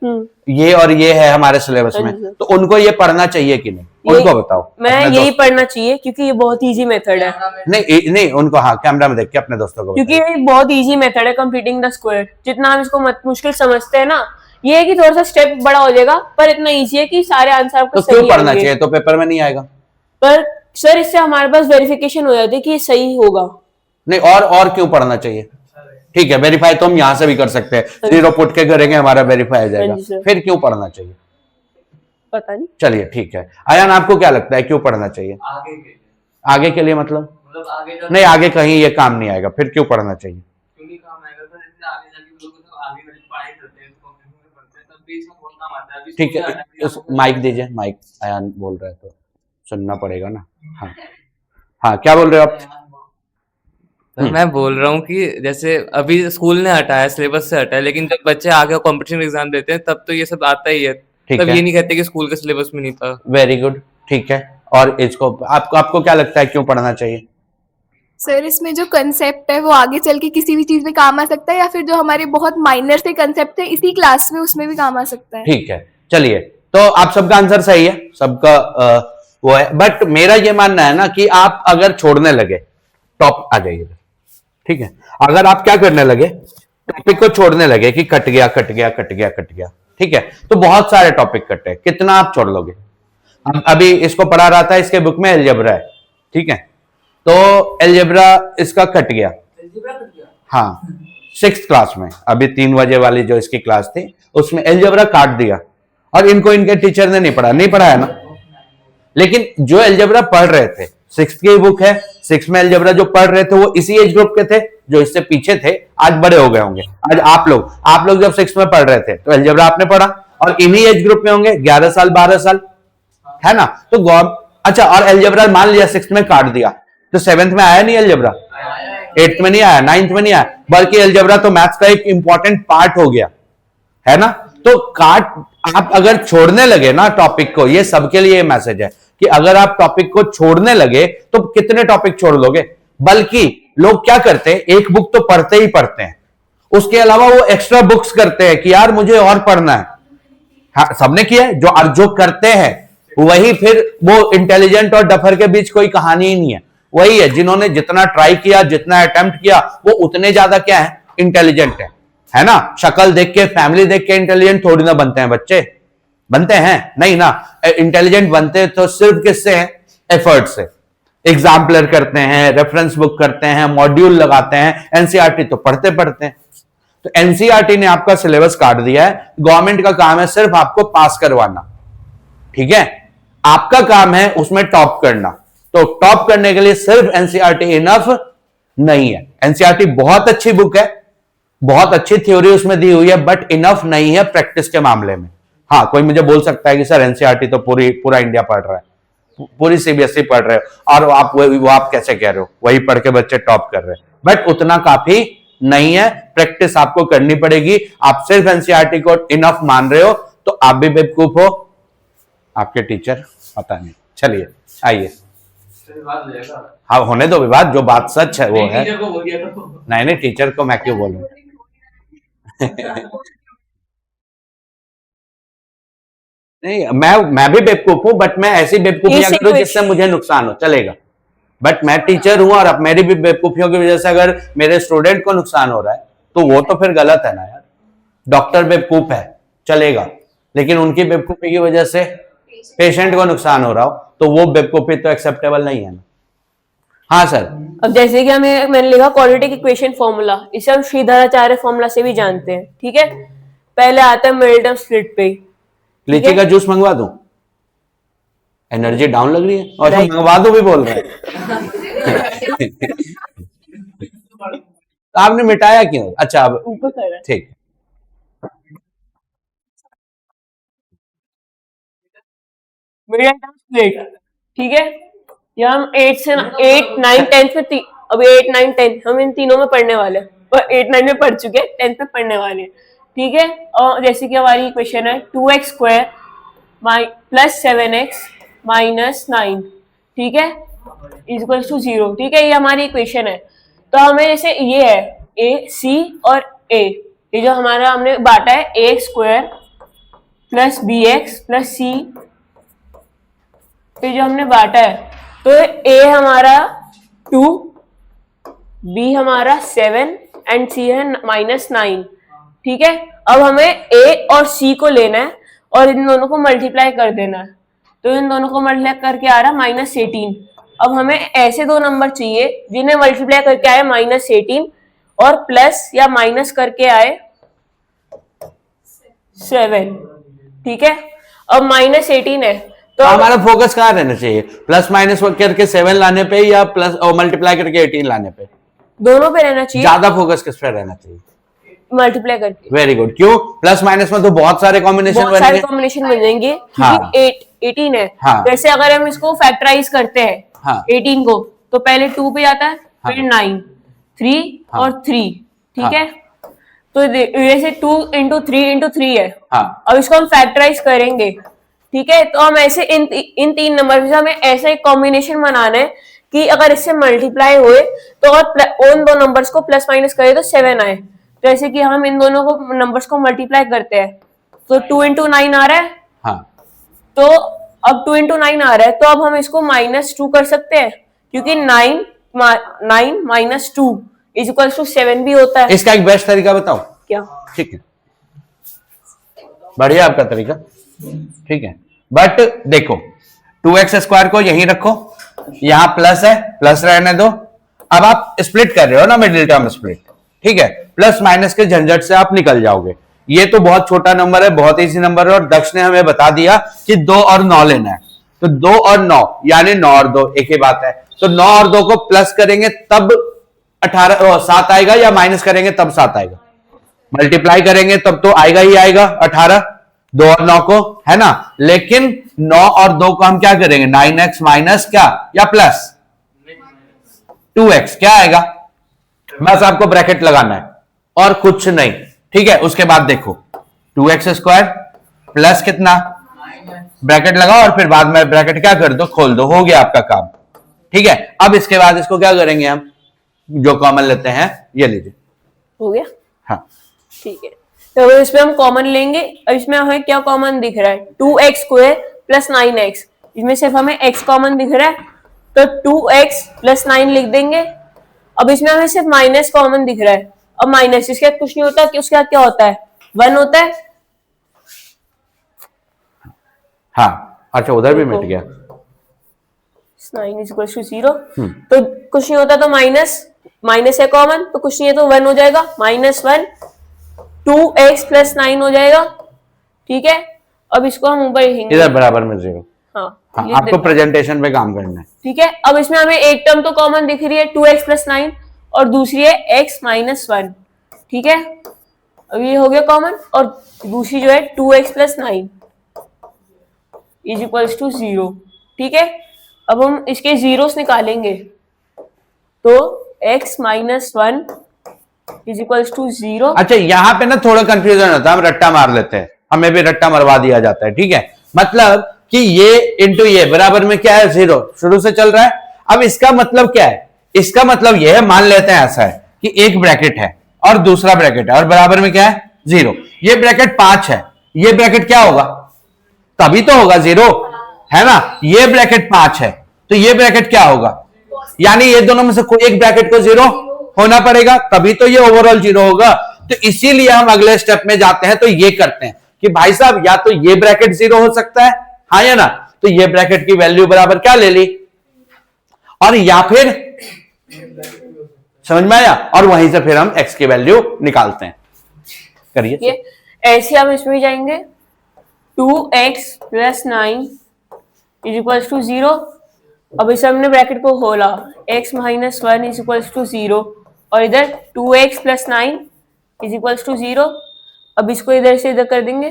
ये और ये है हमारे सिलेबस में, तो उनको ये पढ़ना चाहिए कि नहीं, उनको बताओ। मैं अपने यही दोस्त- पढ़ना चाहिए क्योंकि ये बहुत इजी मेथड है, नहीं नहीं उनको, हाँ कैमरा में देख के अपने दोस्तों को क्योंकि ये बहुत इजी मेथड है कंप्लीटिंग द स्क्वायर। जितना हम इसको मुश्किल समझते हैं ना, ये है कि थोड़ा सा स्टेप बड़ा हो जाएगा, पर इतना इजी है कि सारे आंसर आपको तो क्यों सही पढ़ना आएंगे। चाहिए? तो पेपर में नहीं आएगा। पर सर इससे हमारे पास वेरिफिकेशन हो जाती है कि ये सही होगा। नहीं, और क्यों पढ़ना चाहिए? ठीक है, वेरीफाई तो हम यहां से भी कर सकते हैं, जीरो पुट के करेंगे हमारा वेरीफाई आ जाएगा, हाँ जी सर। फिर क्यों पढ़ना चाहिए? पता नहीं। चलिए ठीक है, आयान आपको क्या लगता है क्यों पढ़ना चाहिए? आगे के लिए, आगे के लिए मतलब? मतलब आगे जब नहीं, आगे कहीं ये काम नहीं आएगा, फिर क्यों पढ़ना चाहिए? क्योंकि काम आएगा सर, इसलिए आगे जाके लोग तो आगे वाली पढ़ाई करते हैं, कॉम्पिटिशन में पढ़ते हैं, तब भी इसमें बहुत काम आता है। अभी ठीक स्कूल में है, हटा दिया उस आपको। माइक दीजिए, माइक आयान बोल रहा है तो सुनना पड़ेगा ना। हाँ हाँ, क्या बोल रहे हो आप? तो मैं बोल रहा हूँ कि जैसे अभी स्कूल ने हटाया, सिलेबस से हटाया, लेकिन जब बच्चे आगे कॉम्पिटिशन एग्जाम देते हैं तब तो ये सब आता ही है। ठीक तब है। ये नहीं कहते कि स्कूल के सिलेबस में नहीं था। वेरी गुड, ठीक है। और इसको आपको आपको क्या लगता है क्यों पढ़ना चाहिए? सर इसमें जो कंसेप्ट है वो आगे चल के किसी भी चीज में काम आ सकता है, या फिर जो हमारे बहुत माइनर से कंसेप्ट है इसी क्लास में उसमें भी काम आ सकता है। ठीक है, चलिए, तो आप सबका आंसर सही है, सबका वो है। बट मेरा ये मानना है ना कि आप अगर छोड़ने लगे, टॉप आ जाइए, ठीक है, अगर आप क्या करने लगे, टॉपिक को छोड़ने लगे कि कट गया कट गया कट गया कट गया, ठीक है, तो बहुत सारे टॉपिक कटे, कितना आप छोड़ लोगे? अभी इसको पढ़ा रहा था, इसके बुक में अलजेब्रा है, ठीक है, तो अलजेब्रा इसका कट गया, हाँ, 6th क्लास में, अभी 3 बजे वाली जो इसकी क्लास थी उसमें अलजेब्रा काट दिया, और इनको इनके टीचर ने नहीं पढ़ाया ना। लेकिन जो अलजेब्रा पढ़ रहे थे, 6th की बुक है, 6th में अलजेब्रा जो पढ़ रहे थे वो इसी एज ग्रुप के थे, जो इससे पीछे थे आज बड़े हो गए होंगे। आज आप लोग जब 6th में पढ़ रहे थे तो अलजेब्रा आपने पढ़ा, और इन्हीं एज ग्रुप में होंगे 11 साल 12 साल, है ना। तो अच्छा, और अलजेब्रा मान लिया 6th में काट दिया, तो 7th में आया नहीं अलजेब्रा, 8th में नहीं आया, 9th में नहीं आया, बल्कि अलजेब्रा तो मैथ्स का एक इंपॉर्टेंट पार्ट हो गया, है ना। तो आप अगर छोड़ने लगे ना टॉपिक को, ये सबके लिए मैसेज है कि अगर आप टॉपिक को छोड़ने लगे तो कितने टॉपिक छोड़ लोगे। बल्कि लोग क्या करते हैं, एक बुक तो पढ़ते ही पढ़ते हैं, उसके अलावा वो एक्स्ट्रा बुक्स करते हैं कि यार मुझे और पढ़ना है। हाँ, सबने किया है, जो करते हैं वही, फिर वो इंटेलिजेंट और डफर के बीच कोई कहानी ही नहीं है। वही है जिन्होंने जितना ट्राई किया, जितना अटेम्प्ट किया, वो उतने ज्यादा क्या है, इंटेलिजेंट है ना। शक्ल देख के, फैमिली देख के इंटेलिजेंट थोड़ी ना बनते हैं बच्चे, बनते हैं नहीं ना। इंटेलिजेंट बनते तो सिर्फ किससे है, एफर्ट से। एग्जाम क्लियर करते हैं, रेफरेंस बुक करते हैं, मॉड्यूल लगाते हैं, एनसीईआरटी तो पढ़ते पढ़ते हैं। तो एनसीईआरटी ने आपका सिलेबस काट दिया है, गवर्नमेंट का काम है सिर्फ आपको पास करवाना, ठीक है, आपका काम है उसमें टॉप करना। तो टॉप करने के लिए सिर्फ एनसीईआरटी इनफ नहीं है। एनसीईआरटी बहुत अच्छी बुक है, बहुत अच्छी थ्योरी उसमें दी हुई है, बट इनफ नहीं है प्रैक्टिस के मामले में। हाँ, कोई मुझे बोल सकता है कि सर एनसीईआरटी तो पूरा इंडिया पढ़ रहा है, पूरी सीबीएसई पढ़ रहे हो, और वो आप कैसे कह रहे हो, वही पढ़ के बच्चे टॉप कर रहे हैं। बट उतना काफी नहीं है, प्रैक्टिस आपको करनी पड़ेगी। आप सिर्फ एनसीईआरटी को इनफ मान रहे हो तो आप भी बेवकूफ हो, आपके टीचर पता नहीं। चलिए आइए, हाँ होने दो विवाद, जो बात सच है वो है। नहीं, टीचर को मैं क्यों बोलूं। नहीं, मैं भी बेवकूफ हूं, बट मैं ऐसी बेवकूफियां करूं जिससे मुझे नुकसान हो, चलेगा। बट मैं टीचर हूं, और अब मेरी भी बेवकूफियों की वजह से अगर मेरे स्टूडेंट को नुकसान हो रहा है तो वो तो फिर गलत है ना यार। डॉक्टर बेवकूफ है, चलेगा, लेकिन उनकी बेवकूफी की वजह से पेशेंट को नुकसान हो रहा हो तो वो बेवकूफी तो एक्सेप्टेबल नहीं है ना। हाँ सर। अब जैसे कि मैंने लिखा क्वाड्रेटिक इक्वेशन फॉर्मूला, इसे हम श्रीधराचार्य फॉर्मूला से भी जानते हैं, ठीक है। पहले आता है मिडिल टर्म स्प्लिट पे, लीची का जूस मंगवा दूं? एनर्जी डाउन लग रही है, और मंगवा दूं भी बोल रहे हैं। आपने मिटाया क्यों? अच्छा अब ठीक, मिडिल टर्म स्प्लिट, ठीक है। या हम 8 9 10 में अभी 8 9 10 हम इन तीनों में पढ़ने वाले हैं, और 8 9 में पढ़ चुके हैं, 10 में पढ़ने वाले हैं, ठीक है। और जैसे कि हमारी इक्वेशन है 2x square plus 7x minus 9, ठीक है, इक्वल्स टू 0, ठीक है, ये हमारी इक्वेशन है। तो हमें जैसे ये है ए सी और ए, ये जो हमारा हमने बांटा है A square plus B x plus C, ये जो हमने बांटा है, तो ए हमारा 2, बी हमारा 7 एंड सी है -9, ठीक है। अब हमें ए और सी को लेना है और इन दोनों को मल्टीप्लाई कर देना है, तो इन दोनों को मल्टीप्लाई करके आ रहा -18। अब हमें ऐसे दो नंबर चाहिए जिन्हें मल्टीप्लाई करके आए -18 और प्लस या माइनस करके आए 7, ठीक है। अब -18 है तो हमारा फोकस कहाँ रहना चाहिए, प्लस माइनस करके 7 लाने पे या प्लस और मल्टीप्लाई करके 18 लाने पे? दोनों पे रहना चाहिए। ज्यादा फोकस किस पे रहना चाहिए? मल्टीप्लाई करके। Very good. क्यों? प्लस माइनस में तो बहुत सारे कॉम्बिनेशन बन जाएंगे, हाँ। 18 है, हाँ। वैसे अगर हम इसको फैक्टराइज करते हैं, हाँ। 18 को, तो पहले 2 पे जाता है, फिर 9, 3 हाँ। और 3, ठीक हाँ। है। तो जैसे 2 इंटू 3 है। हाँ। अब इसको हम फैक्टराइज करेंगे, ठीक है। तो हम ऐसे इन 3 नंबर से हमें ऐसा एक कॉम्बिनेशन बनाना है कि अगर इससे मल्टीप्लाई हुए तो और उन दो नंबर्स को प्लस माइनस करें तो 7 आए। तो ऐसे कि हम इन दोनों को नंबर्स को मल्टीप्लाई करते हैं तो 2 इंटू 9 आ रहा है। हाँ। तो अब 2 इंटू 9 आ रहा है तो अब हम इसको -2 कर सकते हैं क्योंकि 9 माइनस 2 इज इक्वल टू 7 भी होता है। इसका एक बेस्ट तरीका बताओ। क्या? ठीक है, बढ़िया आपका तरीका, ठीक है। बट देखो 2x स्क्वायर को यहीं रखो, यहां प्लस है, प्लस रहने दो। अब आप स्प्लिट कर रहे हो ना, मिडिल टर्म स्प्लिट, ठीक है। प्लस माइनस के झंझट से आप निकल जाओगे। ये तो बहुत छोटा नंबर है, बहुत इजी नंबर है, और दक्ष ने हमें बता दिया कि 2 और 9 लेना है। तो 2 और 9 यानी 9 और 2 एक ही बात है। तो 9 और 2 को प्लस करेंगे तब 7 आएगा, या माइनस करेंगे तब 7 आएगा। मल्टीप्लाई करेंगे तब तो आएगा ही आएगा 18, 2 और 9 को, है ना। लेकिन 9 और 2 को हम क्या करेंगे, 9x माइनस क्या या प्लस 2x, क्या आएगा। बस आपको ब्रैकेट लगाना है और कुछ नहीं, ठीक है। उसके बाद देखो 2x स्क्वायर प्लस कितना, ब्रैकेट लगाओ और फिर बाद में ब्रैकेट क्या कर दो, खोल दो, हो गया आपका काम, ठीक है। अब इसके बाद इसको क्या करेंगे हम, जो कॉमन लेते हैं ये लीजिए, हो गया, हाँ ठीक है। तो अब इसमें हम कॉमन लेंगे। अब इसमें हमें क्या कॉमन दिख रहा है, 2x स्क्वायर प्लस 9x। इसमें सिर्फ हमें x कॉमन दिख रहा है तो 2x प्लस 9 लिख देंगे। अब इसमें हमें सिर्फ माइनस कॉमन दिख रहा है। अब माइनस इसके बाद कुछ नहीं होता कि उसके बाद क्या होता है, 1 होता है। हाँ, अच्छा उधर भी मिट गया। 9 इज इक्वल टू 0, तो कुछ नहीं होता तो माइनस है कॉमन, तो कुछ नहीं है तो 1 हो जाएगा, -1 2x प्लस 9 हो जाएगा, ठीक है। अब इसको हम ऊपर लिखेंगे, इधर बराबर में 0। हाँ, हाँ, लिख आपको देते हैं। प्रेजेंटेशन पे काम करना है, ठीक है। अब इसमें हमें एक टर्म तो कॉमन दिख रही है 2x प्लस 9 और दूसरी है x माइनस 1, ठीक है। अब ये हो गया कॉमन, और दूसरी जो है 2x plus 9 is equals to 0, ठीक है। अब हम इसके जीरोस निकालेंगे तो x minus 1 is equals to 0। अच्छा यहाँ पे ना थोड़ा कंफ्यूजन होता है, हम रट्टा मार लेते हैं, हमें भी रट्टा मरवा दिया जाता है, ठीक है। मतलब कि ये इंटू ये बराबर में क्या है, 0 शुरू से चल रहा है। अब इसका मतलब क्या है, इसका मतलब ये है, मान लेते हैं ऐसा है कि एक ब्रैकेट है और दूसरा ब्रैकेट है और बराबर में क्या है, 0। ये ब्रैकेट 5 है, ये ब्रैकेट क्या होगा, तभी तो होगा 0, है ना। ये ब्रैकेट 5 है तो ये ब्रैकेट क्या होगा, यानी ये दोनों में से कोई एक ब्रैकेट को 0 होना पड़ेगा, तभी तो ये ओवरऑल 0 होगा। तो इसीलिए हम अगले स्टेप में जाते हैं तो ये करते हैं कि भाई साहब या तो ये ब्रैकेट 0 हो सकता है, हाँ या ना, तो ये ब्रैकेट की वैल्यू बराबर क्या ले ली, और या फिर समझ में आया, और वहीं से फिर हम x की वैल्यू निकालते हैं। करिए ऐसे हम इसमें जाएंगे 2x plus 9 is equals to 0। अब इसे हमने ब्रैकेट को खोला, x minus 1 is equals to 0, और इधर 2x plus 9 is equals to 0। अब इसको इधर से इधर कर देंगे,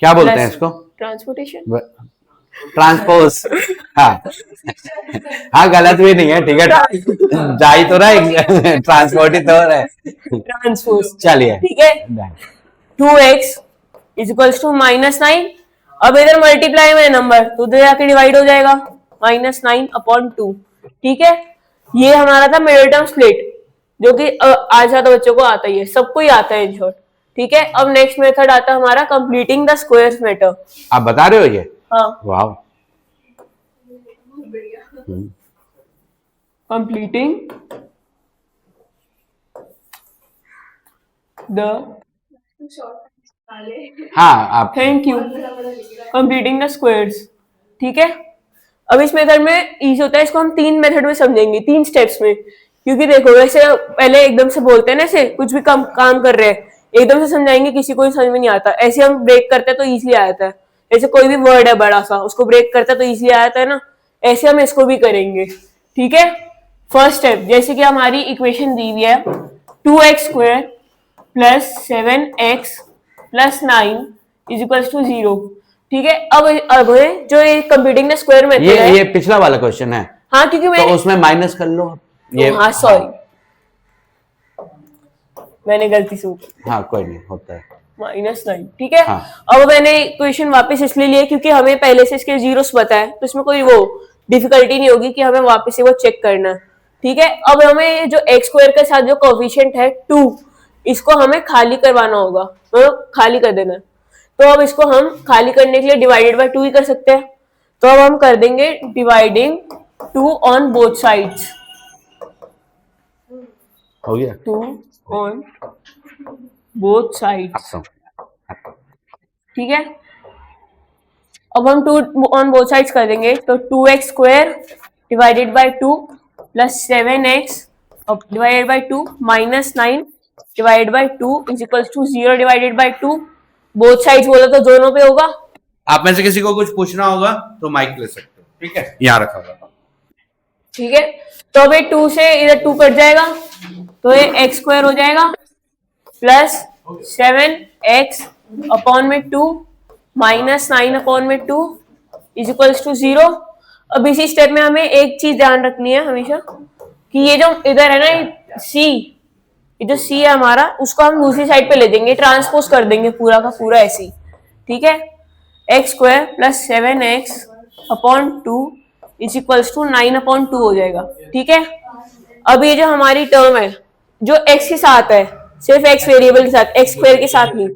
क्या बोलते हैं इसको, ट्रांसपोर्टेशन, ट्रांसपोज। हाँ हाँ, गलत भी नहीं है, ठीक है, जा ही तो रहा है, ट्रांसपोर्ट ही तो हो रहा है, ट्रांसपोज, चलिए ठीक है। 2x is equals to -9। अब इधर मल्टीप्लाई में नंबर तो उधर जाके डिवाइड हो जाएगा, -9/2, ठीक है। ये हमारा था मिडिल टर्म स्प्लिट, जो कि आज ज्यादा बच्चों को आता ही है, सबको ही आता है इन शॉर्ट, ठीक है। अब नेक्स्ट मेथड आता है हमारा कंप्लीटिंग द स्क्वायर्स मेथड। आप बता रहे हो ये, हाँ, वाह, कंप्लीटिंग द, हाँ आप, thank you, completing the squares, ठीक है। अब इस मेथड में इजी होता है, इसको हम 3 मेथड में समझेंगे, 3 स्टेप्स में, क्योंकि देखो वैसे पहले एकदम से बोलते हैं ना, ऐसे कुछ भी काम कर रहे हैं एकदम से समझाएंगे किसी को समझ में नहीं आता, ऐसे हम ब्रेक करते हैं तो इजीली आ जाता है। जैसे कोई भी वर्ड है बड़ा सा, उसको ब्रेक करते हैं तो इजीली आ जाता है ना, ऐसे हम इसको भी करेंगे, ठीक है। फर्स्ट स्टेप, जैसे कि हमारी इक्वेशन दी हुई है 2x square plus 7x plus 9 is equals to 0, ठीक है। अब जो ये कंप्यूटिंग द स्क्वायर मेथड है, ये पिछला वाला क्वेश्चन है, हाँ, क्योंकि तो उसमें माइनस कर लो, ये हाँ सॉरी, मैंने गलती से हाँ कोई नहीं, होता है। -9, ठीक है। हाँ। अब मैंने क्वेश्चन वापस इसलिए लिया क्योंकि हमें पहले से इसके जीरोस पता है, तो इसमें कोई वो डिफिकल्टी नहीं होगी कि हमें वापस से वो चेक करना, ठीक है। अब हमें जो x स्क्वायर के साथ जो कोफिशिएंट है 2, इसको हमें खाली करवाना होगा, तो खाली कर देना है। तो अब इसको हम खाली करने के लिए डिवाइडेड बाय 2 ही कर सकते हैं, तो अब हम कर देंगे डिवाइडिंग 2 ऑन बोथ साइड्स, हो गया। 2 ऑन बोथ साइड्स, ठीक है। अब हम 2 ऑन बोथ साइड्स कर देंगे, तो 2x square divided by 2 plus 7x divided by 2 minus 9 divided by 2 is equals to 0 divided by 2। Both sides बोला तो दोनों पे होगा। आप में से किसी को कुछ पूछना होगा तो माइक ले सकते हो, ठीक है, यहाँ रखा होगा, ठीक है। तो अब ये 2 से इधर 2 कट जाएगा, तो ये x स्क्वायर हो जाएगा प्लस 7x अपॉन में 2 माइनस 9 अपॉन में 2 इज इक्वल्स टू 0। अब इसी स्टेप में हमें एक चीज ध्यान रखनी है हमेशा कि ये जो इधर है ना c, ये जो c है हमारा, उसको हम दूसरी साइड पे ले देंगे, ट्रांसपोज कर देंगे पूरा का पूरा ऐसे ही, ठीक है। x square plus 7x upon 2 is equals to 9 upon 2 हो जाएगा, ठीक है। अब ये जो हमारी टर्म है जो x के साथ है, सिर्फ x वेरिएबल के साथ, x स्क्वायर के साथ नहीं,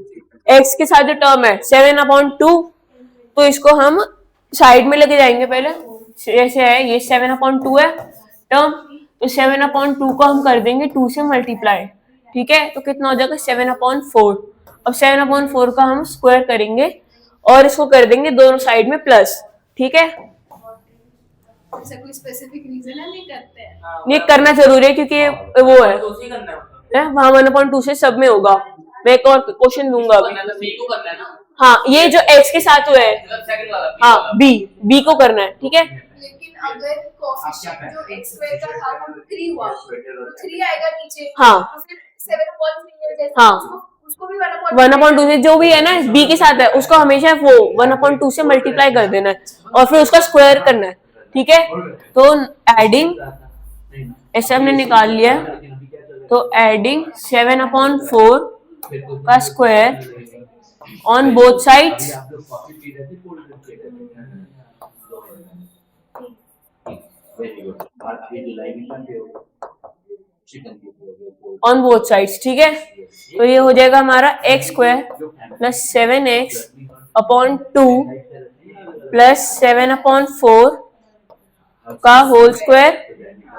x के साथ जो टर्म है 7 अपॉन 2, तो इसको हम साइड में लेके जाएंगे पहले, जैसे है ये 7 अपॉन 2 है टर्म, तो 7 अपॉन 2 को हम कर देंगे 2 से मल्टीप्लाई, ठीक है। तो कितना हो जाएगा 7 अपॉन 4। अब 7 अपॉन 4 का हम स्क्वायर करेंगे और इसको कर देंगे दोनों साइड में प्लस, ठीक है। ऐसा कोई स्पेसिफिक रीजन है नहीं करते हैं? ये करना जरूरी है क्योंकि वो है वहां 1/2 से सब में होगा। मैं एक और क्वेश्चन दूंगा अभी। हाँ, ये जो x के साथ हुआ है, हाँ b को करना है, ठीक है। लेकिन अगर कोएफिशिएंट जो x स्क्वायर का था वो 3 हुआ तो 3 आएगा नीचे, हाँ। तो फिर 7/3 है जैसे, हाँ। उसको भी 1/2 1/2 से जो भी है ना b के साथ है उसको हमेशा वो 1/2 से मल्टीप्लाई कर देना है और फिर उसका स्क्वायर करना है, ठीक है। तो एडिंग, ऐसे हमने निकाल लिया, तो एडिंग 7/4 का square on both sides, on both sides, ठीक है। तो ये हो जाएगा हमारा x square plus 7x upon 2 plus 7/4 का होल स्क्वायर,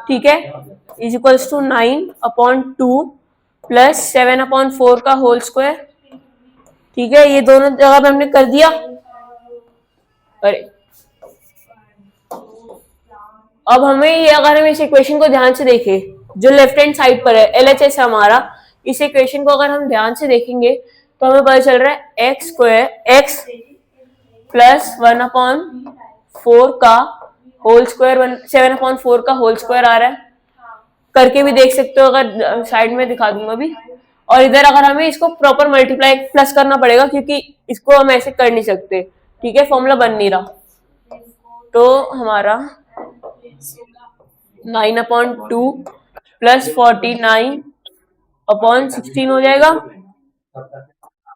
ठीक है, इज इक्वल्स टू 9/2 प्लस 7/4 का होल स्क्वायर, ठीक है। ये दोनों जगह पे हमने कर दिया। अरे अब हमें ये, अगर हम इस इक्वेशन को ध्यान से देखें जो लेफ्ट हैंड साइड पर है LHS हमारा, इस इक्वेशन को अगर हम ध्यान से देखेंगे तो हमें पता चल रहा है x स्क्वायर x प्लस 1/4 का होल स्क्वायर 7/4 का होल स्क्वायर आ रहा है, करके भी देख सकते हो, अगर साइड में दिखा दूंगा अभी। और इधर अगर हमें इसको प्रॉपर मल्टीप्लाई प्लस करना पड़ेगा क्योंकि इसको हम ऐसे कर नहीं सकते, ठीक है, फॉर्मूला बन नहीं रहा। तो हमारा 9/2 प्लस 49/16 हो जाएगा।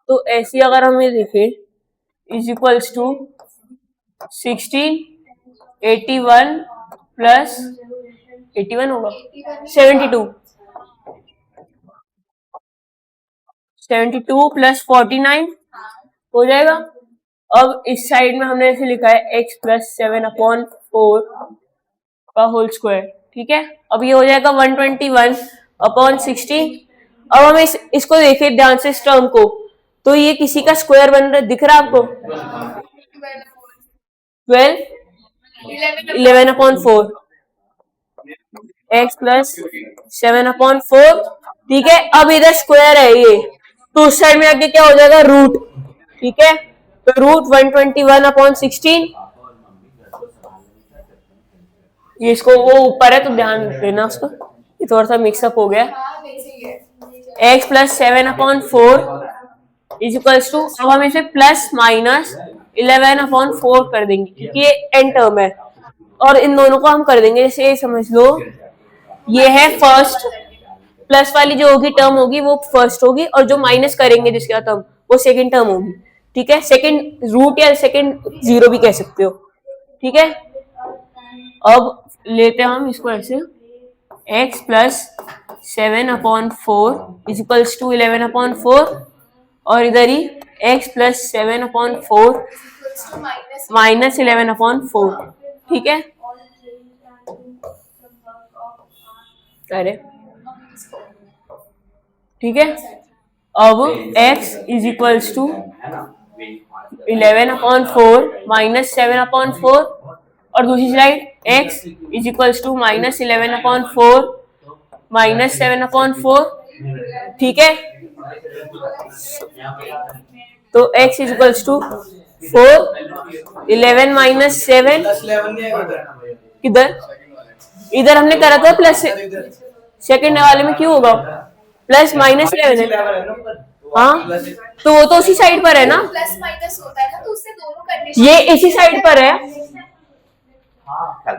तो ऐसी अगर हमें देखे इज इक्वल्स टू 16 81 प्लस 81 होगा 72 प्लस 49 हो जाएगा। अब इस साइड में हमने ऐसे लिखा है x प्लस 7/4 का होल स्क्वायर, ठीक है। अब ये हो जाएगा 121/16। अब हम इसको देखें ध्यान से इस टर्म को, तो ये किसी का स्क्वायर बन रहा है, दिख रहा है आपको? 11/4 x प्लस 7/4, ठीक है। अब इधर स्क्वायर है ये, तो उस साइड में आगे क्या हो जाएगा रूट, ठीक है। तो रूट 121/16, ये इसको वो ऊपर है तो ध्यान देना उसको, ये थोड़ा सा मिक्सअप हो गया। x plus 7/4 is equals to, अब हम इसे प्लस माइनस 11/4 कर देंगे क्योंकि ये एन टर्म है, और इन दोनों को हम कर देंगे जैसे ये समझ लो ये है फर्स्ट, प्लस वाली जो होगी टर्म होगी वो फर्स्ट होगी, और जो माइनस करेंगे जिसका टर्म वो सेकंड टर्म होगी। ठीक है, सेकंड रूट या सेकंड जीरो भी कह सकते हो। ठीक है, अब लेते हैं हम इसको ऐसे, x plus 7/4 is equals to 11/4, और इधर ही x प्लस 7/4 माइनस 11/4। ठीक है, अरे ठीक है, अब x is equals to 11/4 minus 7/4, और दूसरी side x is equals to minus 11/4 minus 7/4। ठीक है, तो x is equals to 4, 11 minus 7 किधर, इधर हमने करा था प्लस, सेकंड वाले में क्यों होगा प्लस माइनस 11 है। हाँ, तो वो तो उसी साइड पर है ना, प्लस माइनस होता है ना, तो उससे दोनों कंडीशन ये इसी साइड पर है,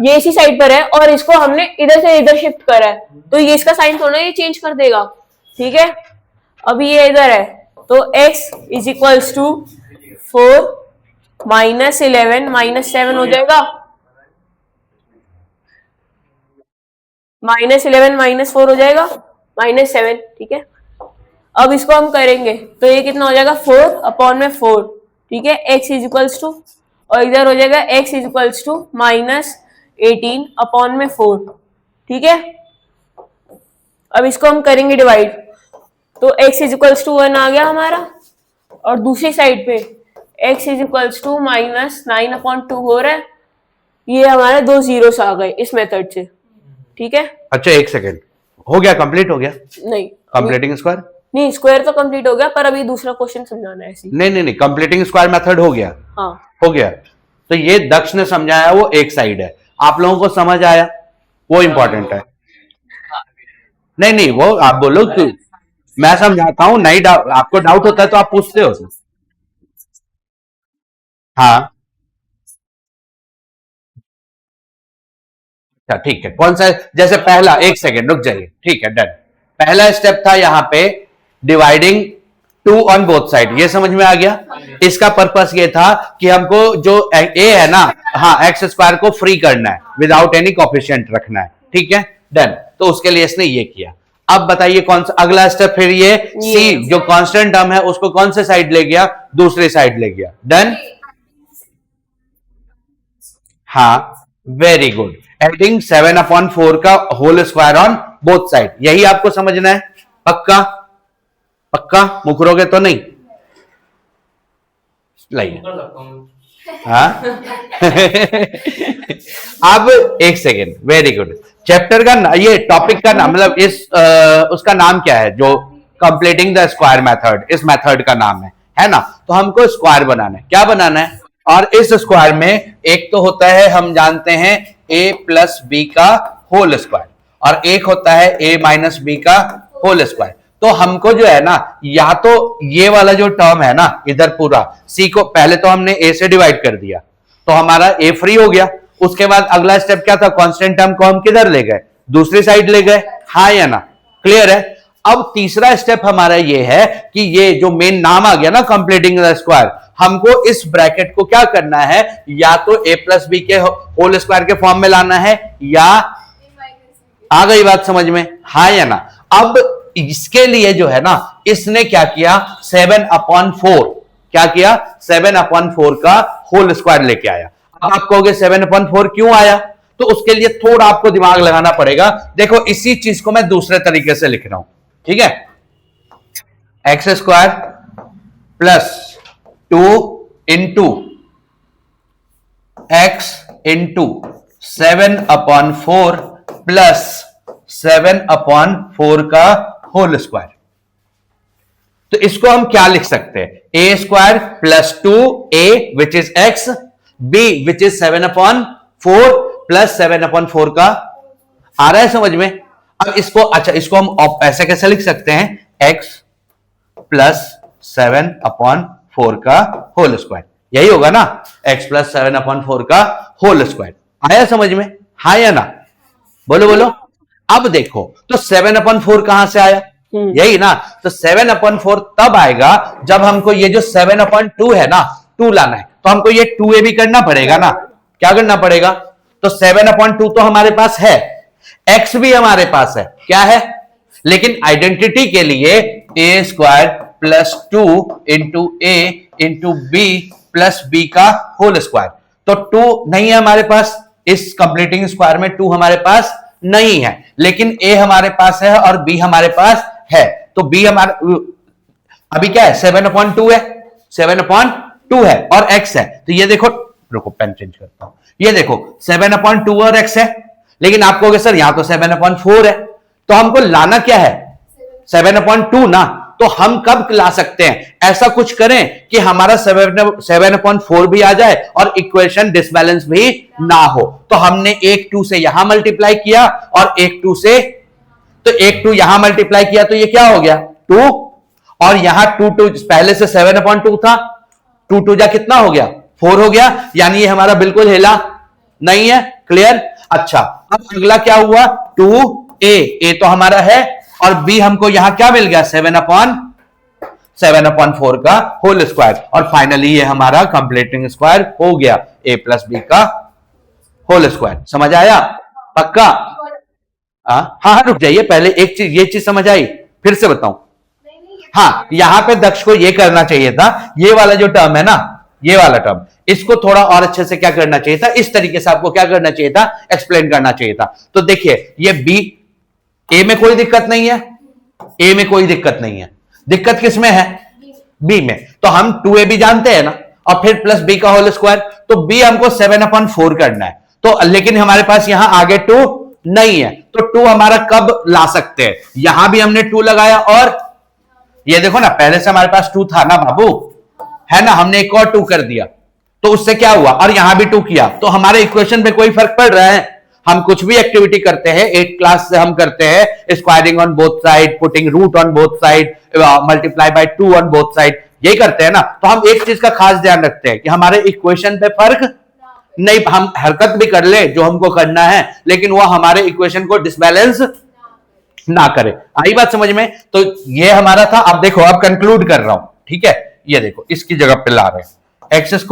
ये इसी साइड पर है, और इसको हमने इधर से इधर शिफ्ट करा है, तो ये इसका साइन थोड़ा ये चेंज कर देगा। ठीक है, अभी ये इधर है, तो x is equals to 4 minus 11 minus 7 हो जाएगा, माइनस 11 माइनस 4 हो जाएगा माइनस 7। ठीक है, अब इसको हम करेंगे तो ये कितना हो जाएगा 4/4। ठीक है, x इज इक्वल्स टू, और इधर हो जाएगा x is equals to minus 18/4। ठीक है, अब इसको हम करेंगे डिवाइड, तो x इज इक्वल्स टू 1 आ गया हमारा, और दूसरी साइड पे x is equals to minus 9/2 हो रहा है, ये हमारे दो जीरोस आ गए इस मेथड से। ठीक है, अच्छा एक सेकेंड, हो गया, कंप्लीट हो गया, नहीं कंप्लीटिंग स्क्वायर, नहीं स्क्वायर तो कंप्लीट हो गया, पर अभी दूसरा क्वेश्चन समझाना है ऐसे। नहीं, कंप्लीटिंग स्क्वायर मेथड हो गया, हाँ, हो गया। तो ये दक्ष ने समझाया वो एक साइड है, आप लोगों को समझ आया, वो इंपॉर्टेंट है। नहीं वो आप बोलो क्यों, मैं समझाता हूं, नहीं आपको डाउट होता है तो आप पूछते हो। हाँ, अच्छा ठीक है, कौन सा, जैसे पहला, एक सेकेंड रुक जाइए, ठीक है डन। पहला स्टेप था यहाँ पे डिवाइडिंग 2 ऑन बोथ साइड, ये समझ में आ गया। इसका पर्पस ये था कि हमको जो ए है ना, हाँ, एक्स स्क्वायर को फ्री करना है, विदाउट एनी कोफिशिएंट रखना है। ठीक है डन, तो उसके लिए इसने ये किया। अब बताइए कौन सा अगला स्टेप, फिर ये सी जो कांस्टेंट टर्म है उसको कौन से साइड ले गया, दूसरी साइड ले गया। डन, हाँ वेरी गुड, एडिंग 7/4 का whole square on both side, यही आपको समझना है। पक्का पक्का, मुकरोगे तो नहीं, लाइए। हाँ अब एक सेकेंड, वेरी गुड। चैप्टर का ये टॉपिक का नाम, मतलब इस उसका नाम क्या है, जो कंप्लीटिंग द स्क्वायर मेथड, इस मेथड का नाम है ना। तो हमको स्क्वायर बनाना है, क्या बनाना है, और इस स्क्वायर में एक तो होता है, हम जानते हैं a प्लस बी का होल स्क्वायर, और एक होता है a माइनस बी का होल स्क्वायर। तो हमको जो है ना, या तो ये वाला जो टर्म है ना इधर पूरा c को पहले तो हमने a से डिवाइड कर दिया, तो हमारा a फ्री हो गया। उसके बाद अगला स्टेप क्या था, कांस्टेंट टर्म को हम किधर ले गए, दूसरी साइड ले गए, हाँ या ना, क्लियर है। अब तीसरा स्टेप हमारा ये है कि ये जो मेन नाम आ गया ना कंप्लीटिंग द स्क्वायर, हमको इस ब्रैकेट को क्या करना है, या तो a प्लस बी के होल स्क्वायर के फॉर्म में लाना है, या आ गई बात समझ में, हाँ या ना। अब इसके लिए जो है ना, इसने क्या किया, 7/4, क्या किया, 7/4 का होल स्क्वायर लेके आया। अब आप कहोगे 7/4 क्यों आया, तो उसके लिए थोड़ा आपको दिमाग लगाना पड़ेगा। देखो इसी चीज को मैं दूसरे तरीके से लिख रहा हूं, ठीक है, x square plus 2 into x into 7/4 plus 7/4 का होल स्क्वायर। तो इसको हम क्या लिख सकते हैं, A square plus 2a which is x, b which is 7/4 plus 7/4 का, आ रहा है समझ में। अब इसको, अच्छा इसको हम ऐसे कैसे लिख सकते हैं, x प्लस 7/4 का होल स्क्वायर, यही होगा ना, x प्लस 7/4 का होल स्क्वायर। आया समझ में, हाँ या ना, बोलो बोलो, अब देखो तो 7/4 कहां से आया, यही ना, तो 7/4 तब आएगा जब हमको ये जो 7/2 है ना 2 लाना है, तो हमको ये 2a भी करना पड़ेगा ना, क्या करना पड़ेगा, तो 7/2 तो हमारे पास है, x भी हमारे पास है, क्या है, लेकिन आइडेंटिटी के लिए a² plus 2 into a into b plus b का होल स्क्वायर, तो 2 नहीं है हमारे पास, इस कंप्लीटिंग स्क्वायर में 2 हमारे पास नहीं है, लेकिन a हमारे पास है और b हमारे पास है, तो b हमारे अभी क्या है 7/2 है, 7/2 है और x है, तो ये देखो, रुको पेन चेंज करता हूं, ये देखो 7/2 और x है, लेकिन आप कहोगे सर यहां तो 7/4 है, तो हमको लाना क्या है 7/2 ना, तो हम कब ला सकते हैं, ऐसा कुछ करें कि हमारा 7/4 भी आ जाए और इक्वेशन डिसबैलेंस भी ना हो, तो हमने एक 2 से यहां मल्टीप्लाई किया और एक 2 से, तो एक 2 यहां मल्टीप्लाई किया तो ये क्या हो गया 2, और यहां 2 पहले से 7/2 था, 2 जा कितना हो गया 4 हो गया, यानी ये हमारा बिल्कुल हिला नहीं है, क्लियर। अच्छा अब अगला क्या हुआ 2a तो हमारा है और b हमको यहां क्या मिल गया 7/4 का होल स्क्वायर, और फाइनली ये हमारा कंप्लीटिंग स्क्वायर हो गया a प्लस बी का होल स्क्वायर, समझ आया पक्का। हाँ रुक जाइए, पहले एक चीज, ये चीज समझ आई, फिर से बताऊं, हाँ यहां पे दक्ष को ये करना चाहिए था, ये वाला जो टर्म है ना, ये वाला टर्म, इसको थोड़ा और अच्छे से क्या करना चाहिए था, इस तरीके से आपको क्या करना चाहिए था, एक्सप्लेन करना चाहिए था। तो देखिए ये बी, ए में कोई दिक्कत नहीं है, ए में कोई दिक्कत नहीं है, दिक्कत किस में है बी में, तो हम 2a भी जानते हैं ना, और फिर प्लस बी का होल स्क्वायर, तो बी हमको 7/4 करना है, तो लेकिन हमारे पास यहां आगे 2 नहीं है, तो 2 हमारा कब ला सकते हैं, यहां भी हमने 2 लगाया, और ये देखो ना पहले से हमारे पास 2 था ना बाबू, है ना, हमने एक और 2 कर दिया, तो उससे क्या हुआ, और यहां भी 2 किया, तो हमारे इक्वेशन पे कोई फर्क पड़ रहा है, हम कुछ भी एक्टिविटी करते हैं 8th क्लास से हम करते हैं squaring on both side, putting root on both side, multiply by 2 on both side, यही करते हैं ना, तो हम एक चीज का खास ध्यान रखते हैं कि हमारे इक्वेशन पे फर्क नहीं, हम हरकत भी कर ले जो हमको करना है, लेकिन वो हमारे इक्वेशन को डिसबैलेंस ना करे, आई बात समझ में। तो ये हमारा था, अब देखो अब कंक्लूड कर रहा हूं, ठीक है, ये देखो इसकी जगह पे ला रहे हैं x²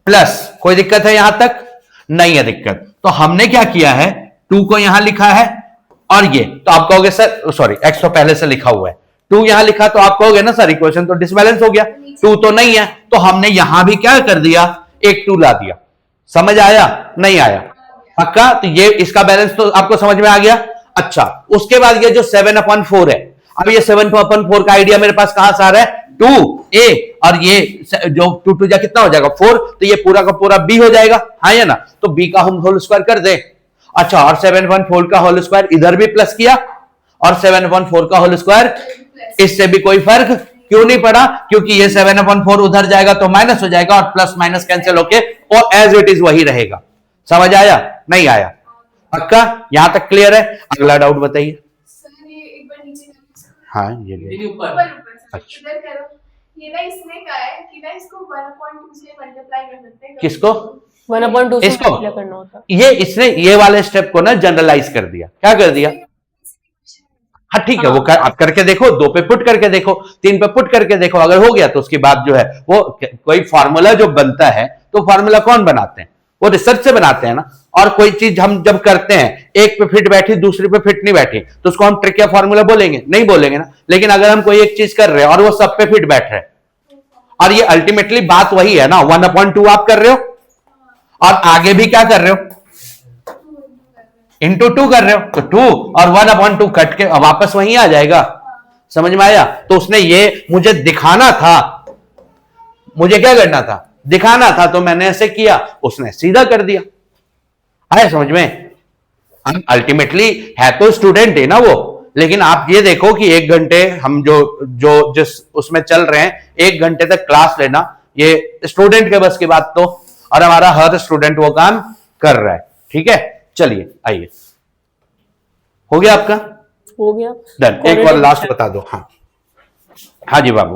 प्लस, कोई दिक्कत है यहां तक, नहीं है दिक्कत, तो हमने क्या किया है 2 को यहां लिखा है, और ये तो आप कहोगे सर सॉरी x तो पहले से लिखा हुआ है, 2 यहां लिखा, तो आप कहोगे ना सर इक्वेशन तो डिसबैलेंस हो गया, 2 तो नहीं है, तो हमने यहां भी क्या कर दिया एक 2 ला दिया, समझ आया नहीं आया पक्का, तो ये इसका बैलेंस तो आपको समझ में आ गया। अच्छा उसके बाद ये जो 7/4 है, अब ये 7/4 का आइडिया मेरे पास कहां से आ रहा है 2a, और ये जो 2 जा कितना हो जाएगा 4, तो ये पूरा का पूरा b हो जाएगा, हाँ या ना, तो b का हम होल स्क्वायर कर दे। अच्छा और 7/4 का होल स्क्वायर इधर भी प्लस किया, और 7/4 का होल स्क्वायर, इससे भी कोई फर्क क्यों नहीं पड़ा, क्योंकि ये 7/4 उधर जाएगा तो माइनस हो जाएगा, और प्लस माइनस कैंसिल होके और एज इट इज वही रहेगा, समझ आया नहीं आया पक्का, यहां तक क्लियर है। अगला डाउट बताइए। सर ये एक बार नीचे हाँ ये ले। ऊपर अच्छा। इधर करो, ये ना इसने कहा है कि ना इसको 1/2 से मल्टीप्लाई कर सकते हैं, किसको 1/2 से इसको? मल्टीप्लाई करना होता, ये इसने ये वाले स्टेप को ना जनरलाइज कर दिया, क्या कर दिया, हाँ ठीक है, वो आप करके देखो, 2 पे पुट करके देखो, 3 पे पुट करके देखो, अगर हो गया तो उसके बाद जो है वो कोई फॉर्मूला जो बनता है, तो फॉर्मूला कौन बनाते हैं, वो रिसर्च से बनाते हैं ना, और कोई चीज हम जब करते हैं एक पे फिट बैठी दूसरे पे फिट नहीं बैठी, तो उसको हम ट्रिक या फॉर्मूला बोलेंगे नहीं बोलेंगे ना, लेकिन अगर हम कोई एक चीज कर रहे हैं और वो सब पे फिट बैठ रहे हैं, और ये अल्टीमेटली बात वही है ना, 1/2 आप कर रहे हो और आगे भी क्या कर रहे हो इंटू 2 कर रहे हो, तो 2 और 1/2 कट के वापस वहीं आ जाएगा, समझ में आया। तो उसने ये मुझे दिखाना था, मुझे क्या करना था दिखाना था, तो मैंने ऐसे किया, उसने सीधा कर दिया, आया समझ में। अल्टीमेटली है तो स्टूडेंट है ना वो, लेकिन आप ये देखो कि 1 घंटे हम जो जो जिस उसमें चल रहे हैं, 1 घंटे तक क्लास लेना, ये स्टूडेंट के बस की बात तो, और हमारा हर स्टूडेंट वो काम कर रहा है, ठीक है। चलिए आइए, हो गया आपका, हो गया डन। एक और लास्ट बता दो। हाँ हाँ जी बाबू।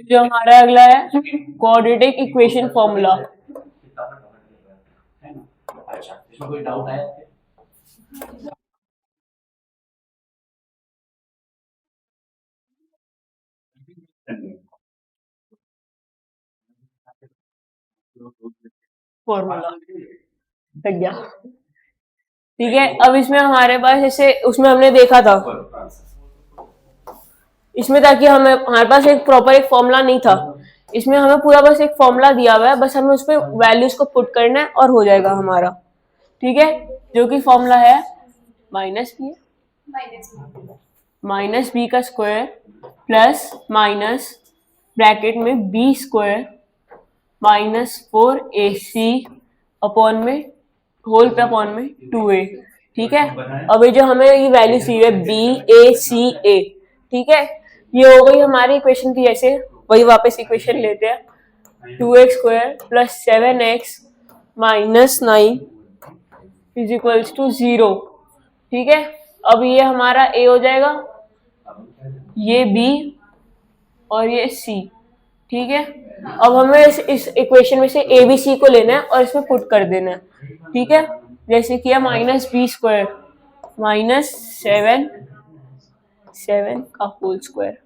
जो हमारा अगला है क्वाड्रेटिक इक्वेशन फॉर्मूला। अच्छा, इसमें कोई डाउट है? फॉर्मूला लग गया। ठीक है, अब इसमें हमारे पास जैसे उसमें हमने देखा था, इसमें ताकि हमें हमारे पास एक प्रॉपर एक फॉर्मूला नहीं था, इसमें हमें पूरा बस एक फॉर्मूला दिया हुआ है, बस हमें उस पर वैल्यूज को पुट करना है और हो जाएगा हमारा। ठीक है, जो कि फॉर्मूला है माइनस बी का स्क्वायर प्लस माइनस ब्रैकेट में b square minus 4ac upon में होल पे अपॉन में 2a। ठीक है, अब ये जो हमें ये वैल्यू सी है BACA, ठीक है, ये हो गई हमारी इक्वेशन की, जैसे वही वापस इक्वेशन लेते हैं 2x square plus 7x minus 9 is equals to 0। ठीक है, अब ये हमारा a हो जाएगा, ये b और ये c। ठीक है, अब हमें इस इक्वेशन में से a b c को लेना है और इसमें पुट कर देना है। ठीक है, जैसे किया माइनस बी स्क्वायर माइनस 7 का होल स्क्वायर,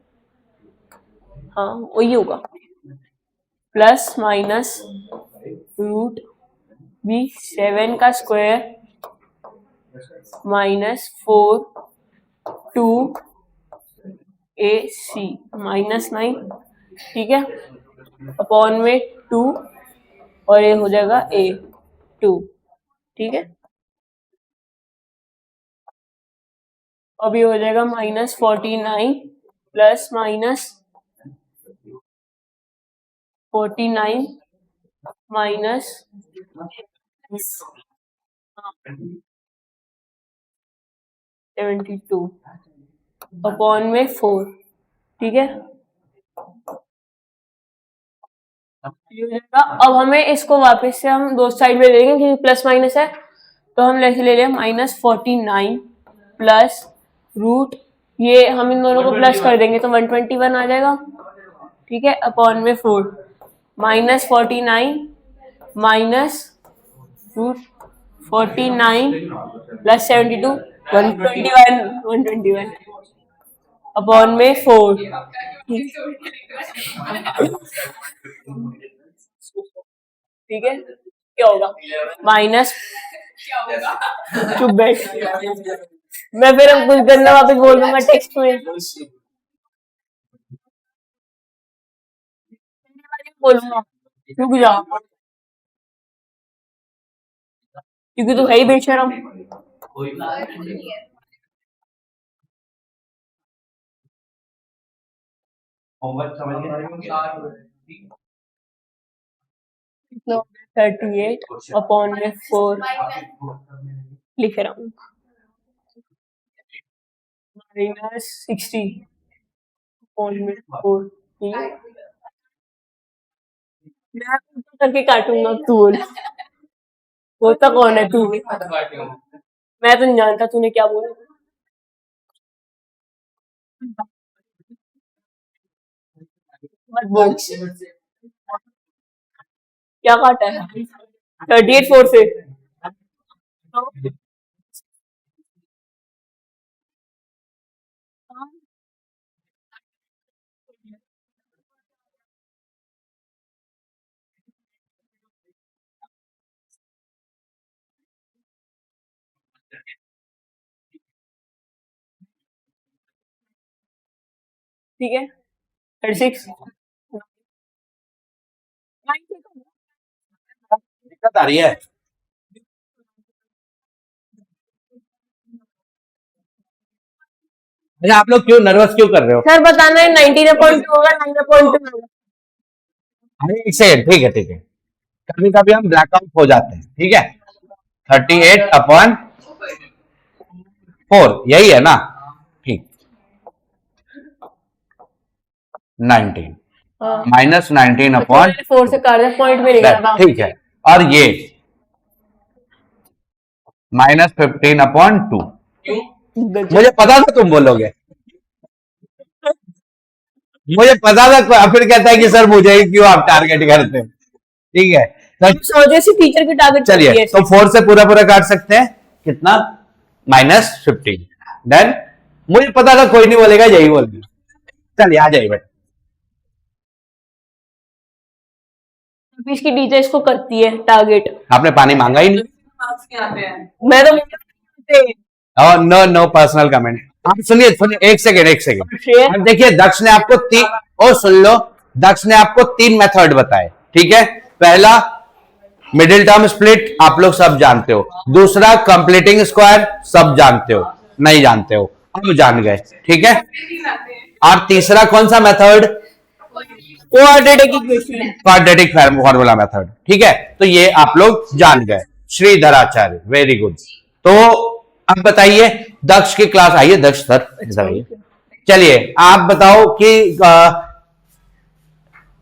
हाँ वही होगा, प्लस माइनस रूट बी 7 का स्क्वायर माइनस 4 माइनस 9। ठीक है, अपॉन में 2 और ये हो जाएगा A2। ठीक है, अब ये हो जाएगा minus 49 plus minus 49 minus 72 upon में 4। ठीक है, अब हमें इसको वापस से हम दो साइड में ले लेंगे क्योंकि प्लस माइनस है, तो हम ऐसे ले लें माइनस 49 प्लस रूट, ये हम इन दोनों को प्लस कर देंगे तो 121 आ जाएगा। ठीक है, अपॉन में 4 माइनस 49 माइनस रूट 49 प्लस 72 121 अपॉन में 4। ठीक है, क्या होगा माइनस, चुप बैठ, मैं फिर अब कुछ गंदा वापस बोल दूंगा टेक्स्ट में, बोलूंगा रुक जा, क्योंकि तू है ही बेशरम। होमवर्क समझ गए? 38 अपॉन में 4 लिख रहा हूँ, माइनस 60 अपॉन में 4। मैं करके काटूंगा, तू बोल होता कौन है तू? मैं तो नहीं जानता तूने क्या बोला। मत बोल, क्या काटा है 38 4 से? ठीक है, 36 दिक्कत आ रही है? अरे आप लोग क्यों नर्वस क्यों कर रहे हो? सर बताना है 19.2 होगा 9.2 होगा। अरे इसे ठीक है ठीक है, कभी कभी हम ब्लैकआउट हो जाते हैं। ठीक है, 38 अपॉन 4 यही है ना? ठीक, 19 माइनस 19 अपॉन 4 से काट दे, पॉइंट में लिखा था। ठीक है, और ये माइनस 15 अपॉन 2। मुझे पता था तुम बोलोगे। मुझे पता था, फिर कहता है कि सर मुझे ही क्यों आप टारगेट करते हैं। ठीक है, तो सोचे से टीचर की टारगेट चलिए, तो 4 से पूरा पूरा काट सकते हैं, कितना, -15। देन मुझे पता था कोई नहीं बोलेगा, यही बोलेगा। चलिए आ जाइए बेटा। इसकी टीचर इसको करती है टारगेट। आपने पानी मांगा ही नहीं। मैं तो और नो नो पर्सनल कमेंट। आप सुनिए सुनिए, एक सेकेंड। अब देखिए, दक्ष ने आपको सुन लो, दक्ष ने आपको 3 मेथड बताए। ठीक है, पहला मिडिल टर्म स्प्लिट, आप लोग सब जानते हो। दूसरा कंप्लीटिंग स्क्वायर, सब जानते हो, नहीं जानते हो अब जान गए। ठीक है, और तीसरा कौन सा मेथड, क्वाड्रेटिक फॉर्मूला मेथड। ठीक है, तो ये आप लोग जान गए। Shridharacharya, very good. तो अब बताइए, दक्ष की क्लास, आइए दक्ष सर इधर आइए। चलिए आप बताओ कि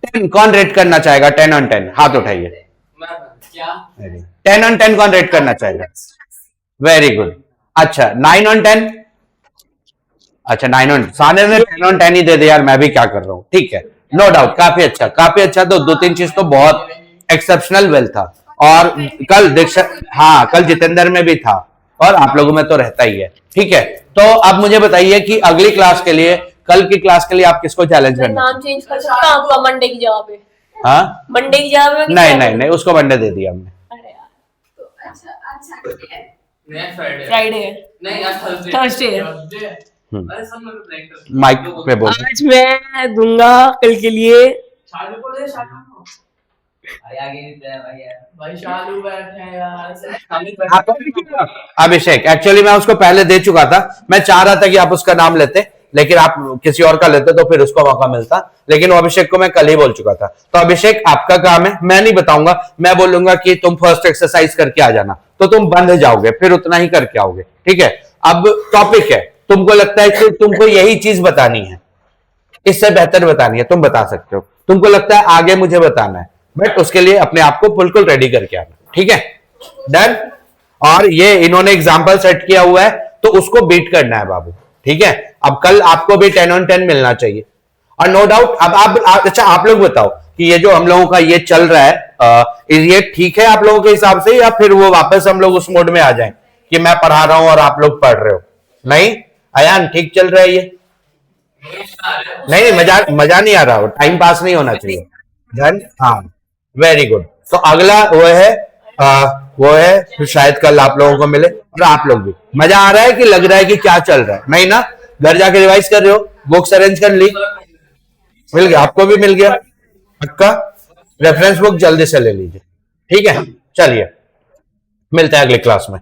10 कौन रेट करना चाहेगा? 10 on 10 हाथ उठाइए। 10 on 10 कौन रेट करना चाहेगा? Very good. अच्छा 9 on 10? अच्छा 9 on, साने ने 10 on 10 ही दे दिया यार, मैं भी क्या कर रहा हूं। ठीक है, नो डाउट, काफी अच्छा काफी अच्छा। तो 2-3 चीज तो बहुत एक्सेप्शनल वेल था। और कल दीक्षा, हाँ कल जितेंद्र में भी था, और आप लोगों में तो रहता ही है। ठीक है, तो अब मुझे बताइए कि अगली क्लास के लिए, कल की क्लास के लिए आप किसको चैलेंज करना? नाम चेंज कर सकता हूं आपका मंडे की जगह पे। हाँ, मंडे की जगह पे नहीं उसको मंडे दे दिया हमने। अरे यार, नेक्स्ट फ्राइडे फ्राइडे है, नहीं आज थर्सडे है। अरे सब लोग ब्रेक कर माइक पे बोल। आज मैं दूंगा कल के लिए। शालू को दे, शालू को भाई आगे भाई शालू बैठे हैं यार। अभिषेक, एक्चुअली मैं उसको पहले दे चुका था। मैं चाह रहा था कि आप उसका नाम लेते, लेकिन आप किसी और का लेते तो फिर उसको मौका मिलता, लेकिन वो अभिषेक को मैं कल ही बोल चुका था। तो अभिषेक आपका काम है, मैं नहीं बताऊंगा, मैं बोलूंगा कि तुम फर्स्ट एक्सरसाइज करके आ जाना, तो तुम बंद जाओगे, फिर उतना ही करके आओगे। ठीक है, अब टॉपिक है, तुमको लगता है कि तुमको यही चीज बतानी है, इससे बेहतर बतानी है, तुम बता सकते हो। तुमको लगता है आगे मुझे बताना है, बट उसके लिए अपने आप को बिल्कुल रेडी करके आना। ठीक है, डन। और ये इन्होंने एग्जाम्पल सेट किया हुआ है, तो उसको बीट करना है बाबू। ठीक है, अब कल आपको भी 10 on 10 मिलना चाहिए। और नो डाउट, अब आप अच्छा आप लोग बताओ कि ये जो हम लोगों का ये चल रहा है, ये ठीक है आप लोगों के हिसाब से, या फिर वो वापस हम लोग उस मोड में आ जाएं कि मैं पढ़ा रहा हूं और आप लोग पढ़ रहे हो? नहीं अयान, ठीक चल रहा है ये? नहीं मजा नहीं आ रहा, हो टाइम पास नहीं होना चाहिए। डन, हाँ वेरी गुड। तो अगला वो है तो शायद कल आप लोगों को मिले, और आप लोग भी। मजा आ रहा है कि लग रहा है कि क्या चल रहा है? नहीं ना, घर जाके रिवाइज कर रहे हो, बुक्स अरेंज कर ली, मिल गया आपको भी मिल गया पक्का। रेफरेंस बुक जल्दी से ले लीजिए। ठीक है, चलिए मिलते हैं अगली क्लास में।